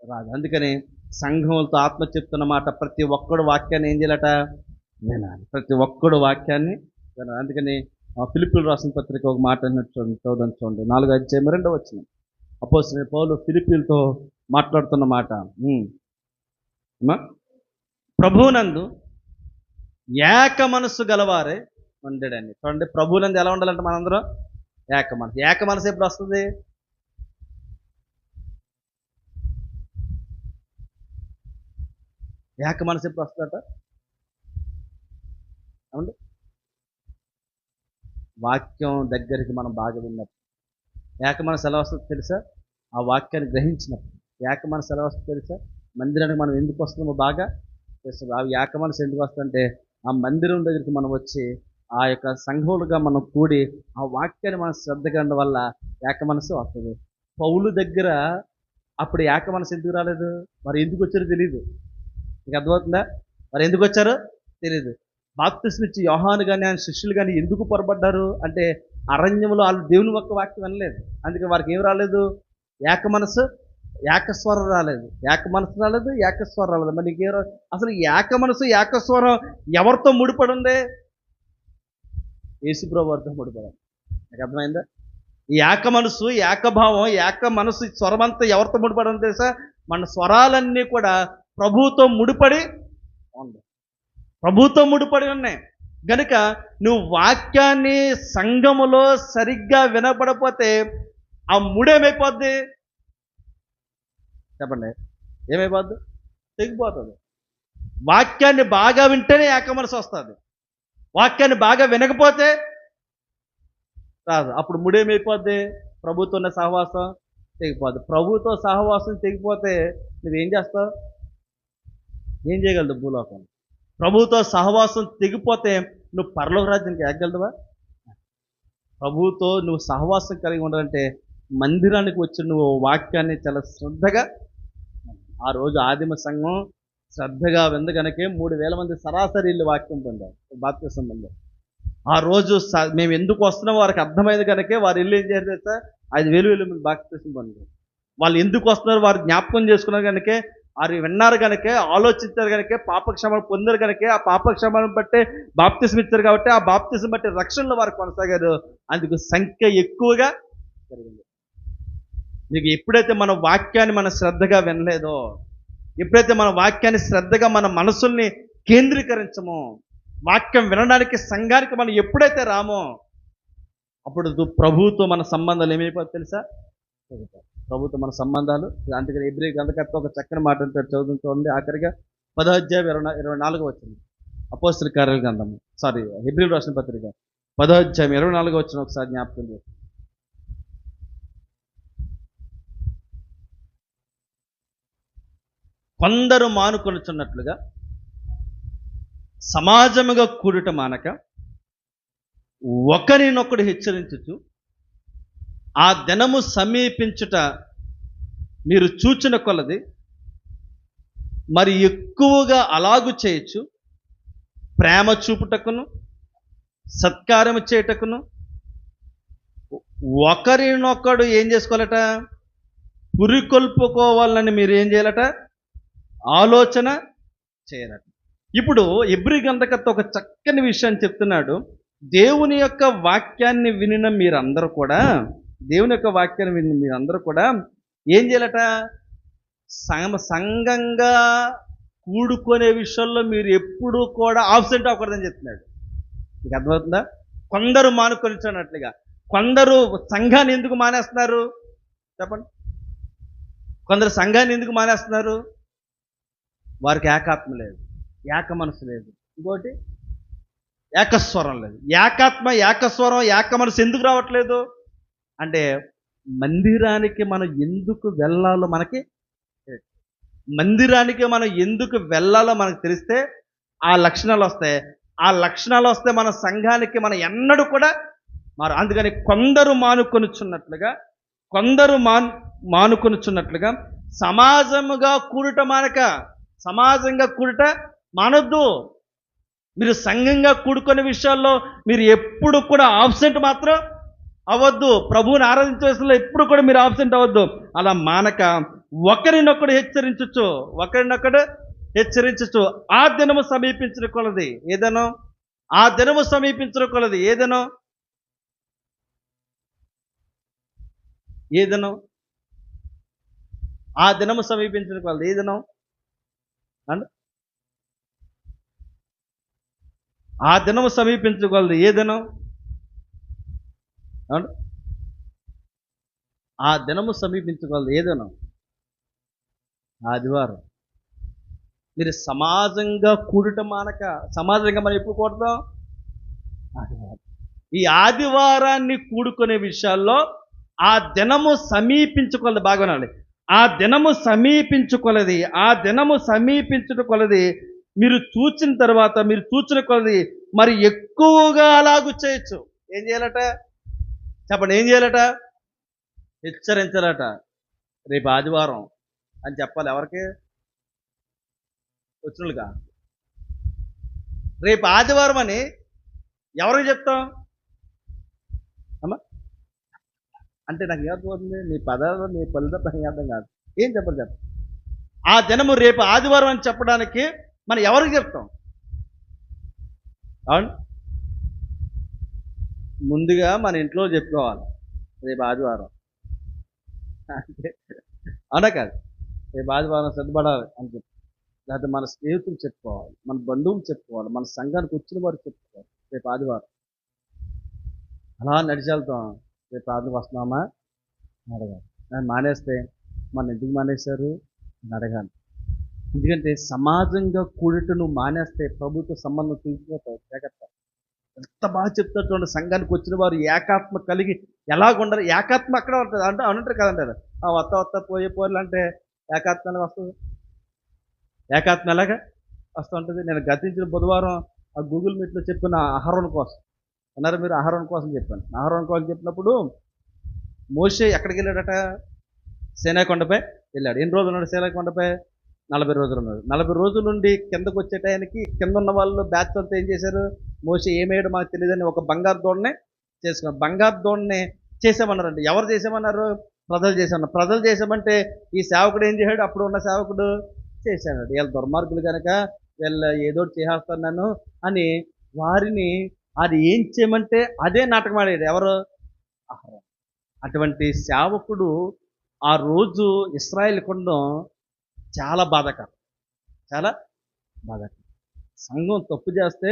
రాదు. అందుకని సంఘములతో ఆత్మ చెప్తున్న మాట ప్రతి ఒక్కడు వాక్యాన్ని ఏం చేయాలట? వినాలి. ప్రతి ఒక్కడు వాక్యాన్ని వినాలి. అందుకని ఫిలిప్పీయులకు రాసిన పత్రిక ఒక మాట అన్నట్టు చూడండి. 4వ అధ్యాయం 2వ వచనం. అపోస్తలుడైన పౌలు ఫిలిప్పీయులతో మాట్లాడుతున్న మాట, ప్రభువునందు ఏక మనస్సు గలవారే ఉండడండి. చూడండి, ప్రభువునందు ఎలా ఉండాలంటే మనందరం ఏక మనసు. ఏక మనసు ఎప్పుడు వస్తుంది? ఏక మనసు ఎప్పుడు వస్తుందట? అవును, వాక్యం దగ్గరికి మనం బాగా విన్నప్పుడు. ఏక మనసు ఎలా వస్తుందో తెలుసా? ఆ వాక్యాన్ని గ్రహించినప్పుడు. ఏక మనసు ఎలా వస్తుందో తెలుసా? మందిరానికి మనం ఎందుకు వస్తున్నామో బాగా తెలుసు. ఆ ఏక మనసు ఎందుకు వస్తుందంటే ఆ మందిరం దగ్గరికి మనం వచ్చి ఆ యొక్క సంఘములుగా మనం కూడి ఆ వాక్యాన్ని మనం శ్రద్ధగా ఉండడం వల్ల ఏక మనసు వస్తుంది. పౌలు దగ్గర అప్పుడు ఏక మనసు ఎందుకు రాలేదు? వారు ఎందుకు వచ్చారో తెలియదు. మీకు అర్థమవుతుందా? వారు ఎందుకు వచ్చారో తెలియదు. బాప్తిస్మం ఇచ్చి యోహాను కానీ ఆయన శిష్యులు కానీ ఎందుకు పొరపడ్డారు అంటే అరణ్యంలో వాళ్ళు దేవుని ఒక్క వాక్యం వినలేదు. అందుకని వారికి ఏం రాలేదు? ఏక మనసు, ఏకస్వరం రాలేదు. ఏక మనసు రాలేదు, ఏకస్వరం రాలేదు. మరి నీకేం రాదు? అసలు ఏక మనసు ఏకస్వరం ఎవరితో ముడిపడి ఉంది? యేసుప్రభు వారితో ముడిపడాలి. నాకు అర్థమైందా? ఈ ఏక మనసు, ఏకభావం, ఏక మనసు స్వరమంతా ఎవరితో ముడిపడి ఉంది తెలుసా? మన స్వరాలన్నీ కూడా ప్రభువుతో ముడిపడి ఉన్నాయి. ప్రభువుతో ముడిపడి ఉన్నాయి. గనుక నువ్వు వాక్యాన్ని సంఘములో సరిగ్గా వినపడపోతే ఆ ముడేమైపోద్ది? చెప్పండి, ఏమైపోద్ది? తెగిపోతుంది. వాక్యాన్ని బాగా వింటేనే ఏక మనసు వస్తుంది. వాక్యాన్ని బాగా వినకపోతే రాదు. అప్పుడు ముడేమైపోద్ది? ప్రభుతో ఉన్న సహవాసం తెగిపోద్ది. ప్రభుతో సహవాసం తెగిపోతే నువ్వేం చేస్తావు? ఏం చేయగలదు భూలోకంలో? ప్రభువుతో సహవాసం తెగిపోతే నువ్వు పరలోక రాజ్యానికి ఎక్కగలదువా? ప్రభువుతో నువ్వు సహవాసం కలిగి ఉండాలంటే మందిరానికి వచ్చి నువ్వు వాక్యాన్ని చాలా శ్రద్ధగా, ఆ రోజు ఆదిమ సంఘం శ్రద్ధగా విందగనకే 3,000 మంది సరాసరి ఇల్లు వాక్యం పొందారు, బాప్తిసం పొందారు. ఆ రోజు మేము ఎందుకు వస్తున్నామో వారికి అర్థమైంది కనుకే వారు ఇల్లు ఏం చేస్తే 5,000 మంది బాప్తిసం పొందారు. వాళ్ళు ఎందుకు వస్తున్నారు వారు జ్ఞాపకం చేసుకున్నారు కనుకే, వారు విన్నారు కనుకే, ఆలోచించారు కనుకే, పాపక్షమాపణ పొందారు కనుకే, ఆ పాపక్షమాపణ బట్టే బాప్తిసం ఇచ్చారు కాబట్టి ఆ బాప్తిసం బట్టి రక్షణలో వారు కొనసాగారు. అందుకు సంఖ్య ఎక్కువగా జరిగింది. మీకు ఎప్పుడైతే మన వాక్యాన్ని మనం శ్రద్ధగా వినలేదో, ఎప్పుడైతే మన వాక్యాన్ని శ్రద్ధగా మన మనసుల్ని కేంద్రీకరించము. వాక్యం వినడానికి సంఘానికి మనం ఎప్పుడైతే రామో అప్పుడు ప్రభువుతో మన సంబంధాలు ఏమైపోతాయి తెలుసా? ప్రభుత్వ మన సంబంధాలు. అందుకని హెబ్రీ గ్రంథకర్త ఒక చక్కని మాట అంటాడు, చదువుతూ చూడండి. ఆఖరిగా 10వ అధ్యాయం 24వ వచనం, అపోస్తల కార్యాల గ్రంథము, హెబ్రీయులకు రాసిన పత్రిక 10వ అధ్యాయం 24వ వచనం ఒకసారి జ్ఞాపకం చేయండి. కొందరు మానుకొనుచున్నట్లుగా సమాజముగా కూడుట మానక ఒకరినొకడు హెచ్చరించుచు ఆ దినము సమీపించుట మీరు చూచిన కొలది మరి ఎక్కువగా అలాగు చేయొచ్చు, ప్రేమ చూపుటకును సత్కారము చేయుటకును ఒకరినొకడు ఏం చేసుకోవాలట? పురికొల్పుకోవాలని మీరు ఏం చేయాలట? ఆలోచన చేయాలట. ఇప్పుడు హెబ్రీ గ్రంథకర్త ఒక చక్కని విషయాన్ని చెప్తున్నాడు. దేవుని యొక్క వాక్యాన్ని వినిన మీరందరూ కూడా, దేవుని యొక్క వాక్యాన్ని విని మీరందరూ కూడా ఏం చేయాలట? సంఘంగా కూడుకునే విషయంలో మీరు ఎప్పుడూ కూడా ఆబ్సెంట్ అవ్వకూడదని చెప్తున్నాడు. మీకు అర్థమవుతుందా? కొందరు మానుకొనిచున్నట్లుగా. కొందరు సంఘాన్ని ఎందుకు మానేస్తున్నారు చెప్పండి? కొందరు సంఘాన్ని ఎందుకు మానేస్తున్నారు? వారికి ఏకాత్మ లేదు, ఏక మనసు లేదు, ఇంకోటి ఏకస్వరం లేదు. ఏకాత్మ, ఏకస్వరం, ఏక మనసు ఎందుకు రావట్లేదు అంటే మందిరానికి మనం ఎందుకు వెళ్ళాలో మనకు తెలిస్తే ఆ లక్షణాలు వస్తాయి. ఆ లక్షణాలు వస్తే మన సంఘానికి మనం ఎన్నడూ కూడా అందుకని కొందరు మానుకొనుచున్నట్లుగా సమాజంగా కూడుట మానొద్దు. మీరు సంఘంగా కూడుకునే విషయాల్లో మీరు ఎప్పుడు కూడా ఆబ్సెంట్ మాత్రం అవ్వద్దు. ప్రభువుని ఆరాధించే విషయంలో ఎప్పుడు కూడా మీరు ఆబ్సెంట్ అవ్వద్దు. అలా మానక ఒకరినొకడు హెచ్చరించచ్చు. ఆ దినము సమీపించిన కొలది ఏదనో ఆ దినము సమీపించిన కొలది ఏదనో ఆ దినము సమీపించిన కొలది ఏదనో అండ్ ఆ దినము సమీపించగలదు ఏదనో ఆ దినము సమీపించగలదు ఏదనో ఆదివారం. మీరు సమాజంగా కూడుట మానక, సమాజంగా మనం ఎప్పుడు కూడతాం? ఈ ఆదివారాన్ని కూడుకునే విషయాల్లో ఆ దినము సమీపించుకోలేదు. బాగా వినాలి. ఆ దినము సమీపించుట కొలది మీరు చూచిన తర్వాత, మీరు చూచిన కొలది మరి ఎక్కువగా అలాగూ చేయొచ్చు. ఏం చేయాలట చెప్పండి? ఏం చేయాలట? హెచ్చరించాలట. రేపు ఆదివారం అని చెప్పాలి. ఎవరికి? వచ్చినలుగా. రేపు ఆదివారం అని ఎవరికి చెప్తాం అమ్మా? అంటే నాకు ఏమవుతుంది? మీ పదాలు, మీ పలుదప్ప అర్థం కాదు. ఏం చెప్పండి? ఆ దినము రేపు ఆదివారం అని చెప్పడానికి మనం ఎవరికి చెప్తాం? అవును, ముందుగా మన ఇంట్లో చెప్పుకోవాలి రేపు ఆదివారం అంటే, అవునా కాదు? రేపు ఆదివారం సిద్ధపడాలి అని చెప్పి, లేకపోతే మన స్నేహితులు చెప్పుకోవాలి, మన బంధువులు చెప్పుకోవాలి, మన సంఘానికి వచ్చిన వారు చెప్పుకోవాలి రేపు ఆదివారం. అలా నడిచి వెళ్తాం. రేపు ఆదివారం వస్తున్నామా అని అడగాలి. నేను మానేస్తే మన ఎందుకు మానేశారు అని అడగాలి. ఎందుకంటే సమాజంగా కూడట నువ్వు మానేస్తే ప్రభుత్వ సంబంధం తీసుకుపోతావు. జాగ్రత్త. ఎంత బాగా చెప్తారు చూడండి. సంఘానికి వచ్చిన వారు ఏకాత్మ కలిగి ఎలాగుండాలి? ఏకాత్మ అక్కడ ఉంటుంది అంటే అవునంటారు కదంటారు. ఆ వత్త పోర్లు అంటే ఏకాత్మ వస్తుంది. ఏకాత్మ ఎలాగా వస్తూ ఉంటుంది? నేను గతించిన బుధవారం ఆ గూగుల్ మీట్లో చెప్పిన ఆహారం కోసం అన్నారు. మీరు ఆహారం కోసం చెప్పాను. ఆహారం కోసం చెప్పినప్పుడు మోషే ఎక్కడికి వెళ్ళాడట? సీనాయి కొండపై వెళ్ళాడు. ఎన్ని రోజులు ఉన్నాడు సీనాయి కొండపై? 40 రోజులు ఉన్నాడు. 40 రోజుల నుండి కిందకు వచ్చే టైంకి కింద ఉన్న వాళ్ళు బ్యాచ్ అంతా ఏం చేశారు? మోషే ఏమేయడో మాకు తెలియదని ఒక బంగారు దూడనే చేసుకున్నారు. బంగారు దూడని చేసామన్నారండి. ఎవరు చేసామన్నారు? ప్రజలు చేసామన్నారు. ప్రజలు చేసామంటే ఈ సేవకుడు ఏం చేశాడు? అప్పుడు ఉన్న సేవకుడు చేశాడు. వీళ్ళ దుర్మార్గులు కనుక వీళ్ళు ఏదో చేసేస్తాను నన్ను అని వారిని అది ఏం చేయమంటే అదే నాటకం ఆడాడు. ఎవరు? అహరోను. అటువంటి సేవకుడు ఆ రోజు ఇశ్రాయేలు కొండం చాలా బాధాకరం. సంఘం తప్పు చేస్తే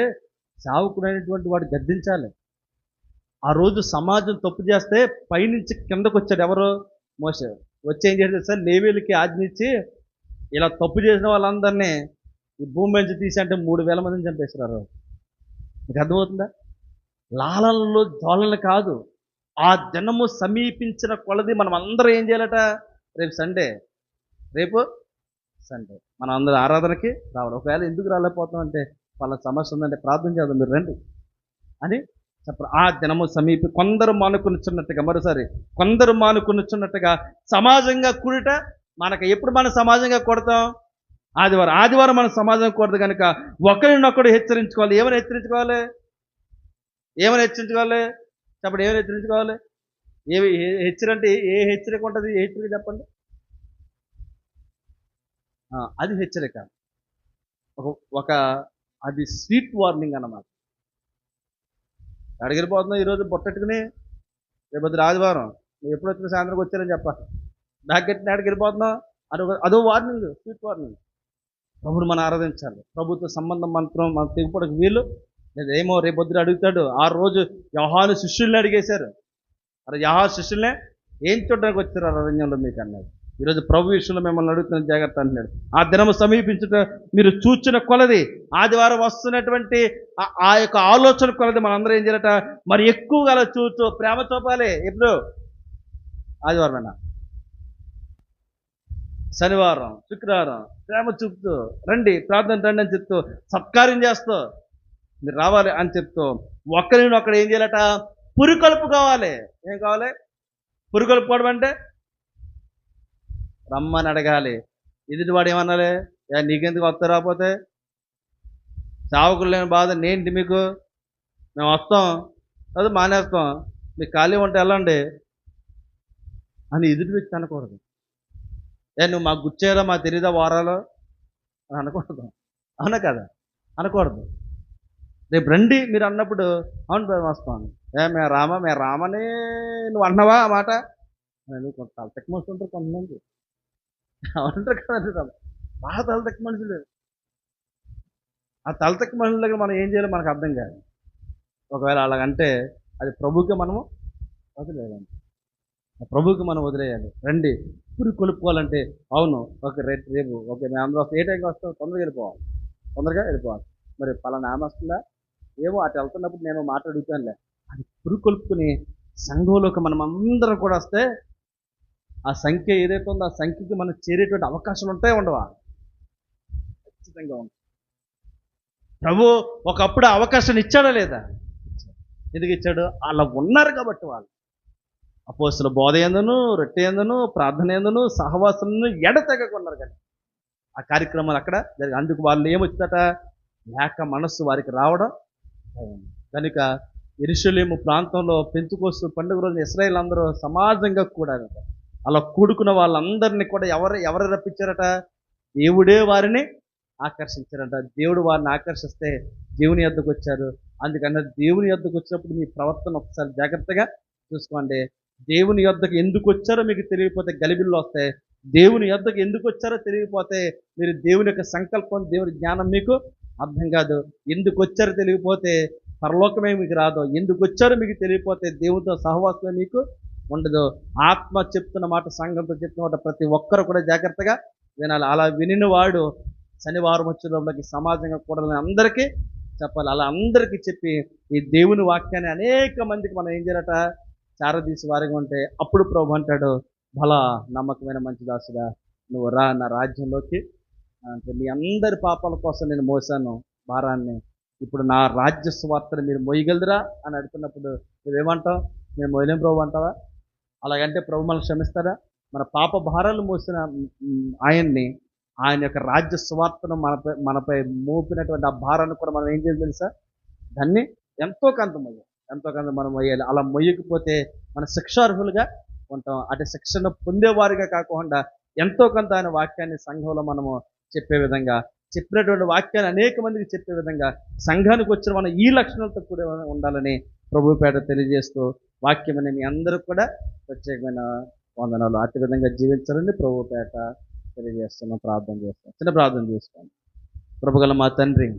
సేవకుడైనటువంటి వాడు గద్దించాలి. ఆ రోజు సమాజం తప్పు చేస్తే పైనుంచి కిందకు వచ్చాడు ఎవరు? మోషే. వచ్చి ఏం చేశాడు సార్, లేవీయులకి ఆజ్ఞ ఇచ్చి ఇలా తప్పు చేసిన వాళ్ళందరినీ ఈ భూమి నుంచి తీసి అంటే 3,000 మందిని చంపేశారు. మీకు అర్థమవుతుందా? లాలనలు దోళనలు కాదు. ఆ దినము సమీపించిన కొలది మనం అందరం ఏం చేయాలట? రేపు సండే, రేపు సండే మనం అందరూ ఆరాధనకి రావాలి. ఒకవేళ ఎందుకు రాలేకపోతాం అంటే వాళ్ళ సమస్య ఉందంటే ప్రార్థన చేద్దాం, మీరు రండి అని చెప్పరు. ఆ దినము కొందరు మానుకునిచున్నట్టుగా, మరోసారి కొందరు మానుకునిచున్నట్టుగా సమాజంగా కూడిట మనకు ఎప్పుడు మనం సమాజంగా కొడతాం? ఆదివారం మనం సమాజంగా కూడదు కనుక ఒకరినొకడు హెచ్చరించుకోవాలి. ఏమని హెచ్చరించుకోవాలి? చెప్పండి, ఏమని హెచ్చరించుకోవాలి? హెచ్చరంటే ఏ హెచ్చరిక ఉంటుంది? ఏ హెచ్చరిక చెప్పండి? అది హెచ్చరిక. ఒక అది స్వీట్ వార్నింగ్ అన్నమాట. అడిగిపోతున్నావు ఈరోజు బొట్టెట్టుకుని, రేపు ఆదివారం నువ్వు ఎప్పుడు వచ్చిన సాయంత్రం వచ్చారని చెప్పాలి. నాకెట్టిన అడిగిపోతున్నావు అదో వార్నింగ్, స్వీట్ వార్నింగ్. ప్రభుని మనం ఆరాధించాలి. ప్రభుత్వ సంబంధం మంత్రం మన తెగుపడకు వీలు లేదా ఏమో రేపొద్దున అడుగుతాడు. ఆ రోజు యోహాను శిష్యుల్ని అడిగేశారు. అరే యోహాను శిష్యుల్నే ఏం చూడడానికి వచ్చారు అరణ్యంలో మీకు అన్నాడు. ఈరోజు ప్రభు విషయంలో మిమ్మల్ని అడుగుతున్న జాగ్రత్త అంటున్నాడు. ఆ దినము సమీపించుట మీరు చూచిన కొలది, ఆదివారం వస్తున్నటువంటి ఆ యొక్క ఆలోచన కొలది మనందరం ఏం చేయాలట? మరి ఎక్కువగా అలా చూస్తూ ప్రేమ చూపాలి. ఎప్పుడు? ఆదివారం, శనివారం, శుక్రవారం ప్రేమ చూపుతూ రండి, ప్రార్థన రండి అని చెప్తూ, సత్కార్యం చేస్తూ మీరు రావాలి అని చెప్తూ, ఒక్కరినొక్కడు ఏం చేయాలట? పురికొల్పు కావాలి. ఏం కావాలి? పురికొల్పుకోవడం అంటే రమ్మని అడగాలి. ఎదుటివాడు ఏమన్నాలి? నీకెందుకు వస్తా రాకపోతే? సేవకులు లేని బాధ నేంటి మీకు? మేము వస్తాం అది మానేస్తాం, మీకు ఖాళీ ఉంటే వెళ్ళండి అని ఎదుటి వ్యక్తి అనకూడదు. నువ్వు మాకు గుచ్చారా, మాకు తెలీదా వారాలు అని అనకూడదు. అవునా కదా? అనకూడదు. రేపు రండి మీరు అన్నప్పుడు అవును వస్తాను, మేము రామని నువ్వు అంటున్నావా ఆ మాట? కొంత తలతెక్క మనుషులు ఉంటారు కొంతమంది, ఉంటారు కదండి, బాగా తలతెక్క మనుషులు. ఆ తలతెక్క మనుషుల దగ్గర మనం ఏం చేయాలో మనకు అర్థం కాదు. ఒకవేళ అలాగంటే అది ప్రభువుకి మనము వదిలేయాలి. ప్రభువుకి మనం వదిలేయాలి. రండి పురి కొలుపుకోవాలంటే అవును ఓకే రేపు ఓకే మేము అందరూ వస్తాం. ఏ టైంకి వస్తాం? తొందరగా వెళ్ళిపోవాలి. మరి పలానా ఆమె వస్తుందా? ఏమో అటు వెళ్తున్నప్పుడు నేను మాట్లాడుతానులే అది పురి కొలుపుకుని సంఘంలోకి మనం అందరం కూడా వస్తే ఆ సంఖ్య ఏదైతే ఉందో ఆ సంఖ్యకి మనం చేరేటువంటి అవకాశాలు ఉంటాయి ఉండవా? ఖచ్చితంగా ఉంటాయి. ప్రభు ఒకప్పుడు అవకాశాన్ని ఇచ్చాడా లేదా? ఎందుకు ఇచ్చాడు? అలా ఉన్నారు కాబట్టి వాళ్ళు అపోస్తలుల బోధ ఎందును, రొట్టె ఎందును, ప్రార్థన ఎందును, సహవాసమును ఎడతెగకున్నారు కానీ ఆ కార్యక్రమాలు అక్కడ అందుకు వాళ్ళు ఏమొచ్చిందట? లేక మనస్సు వారికి రావడం. కనుక యెరూషలేము ప్రాంతంలో పెంతుకోస్తు పండుగ రోజు ఇశ్రాయేలు అందరూ సమాజంగా కూడారట. అలా కూడుకున్న వాళ్ళందరినీ కూడా ఎవరు రప్పించారట? దేవుడే వారిని ఆకర్షించారట. దేవుడు వారిని ఆకర్షిస్తే దేవుని యొద్దకు వచ్చారు. అందుకన్నా దేవుని యొద్దకు వచ్చినప్పుడు మీ ప్రవర్తన ఒకసారి జాగ్రత్తగా చూసుకోండి. దేవుని యొద్దకు ఎందుకు వచ్చారో మీకు తెలియకపోతే గలిబిళ్ళు వస్తాయి. దేవుని యొద్దకు ఎందుకు వచ్చారో తెలియకపోతే మీరు దేవుని యొక్క సంకల్పం, దేవుని జ్ఞానం మీకు అర్థం కాదు. ఎందుకు వచ్చారో తెలియకపోతే పరలోకమే మీకు రాదు. ఎందుకు వచ్చారో మీకు తెలియకపోతే దేవునితో సహవాసమే మీకు ఉండదు. ఆత్మ చెప్తున్న మాట, సంఘంతో చెప్తున్న మాట ప్రతి ఒక్కరు కూడా జాగ్రత్తగా వినాలి. అలా వినిన వాడు శనివారం వచ్చేటప్పటికి సమాజంగా కూడా అందరికీ చెప్పాలి. అలా అందరికీ చెప్పి ఈ దేవుని వాక్యాన్ని అనేక మందికి మనం ఏం చేయాలట? చారదీసి వారిగా ఉంటే అప్పుడు ప్రభు అంటాడు, భలా నమ్మకమైన మంచి దాసుడా, నువ్వు రా నా రాజ్యంలోకి. అంటే మీ అందరి పాపాల కోసం నేను మోసాను భారాన్ని, ఇప్పుడు నా రాజ్య స్వార్థను మీరు మోయగలదురా అని అడుగుతున్నప్పుడు నువ్వేమంటావు? నేను మోయలేం ప్రభు అంటావా? అలాగంటే ప్రభు మనల్ని క్షమిస్తారా? మన పాప భారాలు మోసిన ఆయన్ని, ఆయన యొక్క రాజ్య స్వార్థను మనపై మోపినటువంటి ఆ భారాన్ని కూడా మనం ఏం చేయాలి తెలుసా? దాన్ని ఎంతో కొంత మనం మొయ్యాలి. అలా మొయ్యకపోతే మన శిక్షార్హులుగా ఉంటాం. అటు శిక్షణ పొందేవారిగా కాకుండా ఎంతో కొంత ఆయన వాక్యాన్ని సంఘంలో మనము చెప్పే విధంగా, చెప్పినటువంటి వాక్యాన్ని అనేక మందికి చెప్పే విధంగా సంఘానికి వచ్చిన మనం ఈ లక్షణాలతో కూడా ఉండాలని ప్రభు పేట తెలియజేస్తూ వాక్యమని మీ అందరూ కూడా ప్రత్యేకమైన వందనాలు. అట్టి విధంగా జీవించాలని ప్రభు పేట తెలియజేస్తున్నాం. ప్రార్థన చేస్తాం. చిన్న ప్రార్థన చేసుకోండి. ప్రభుగల మా తండ్రి,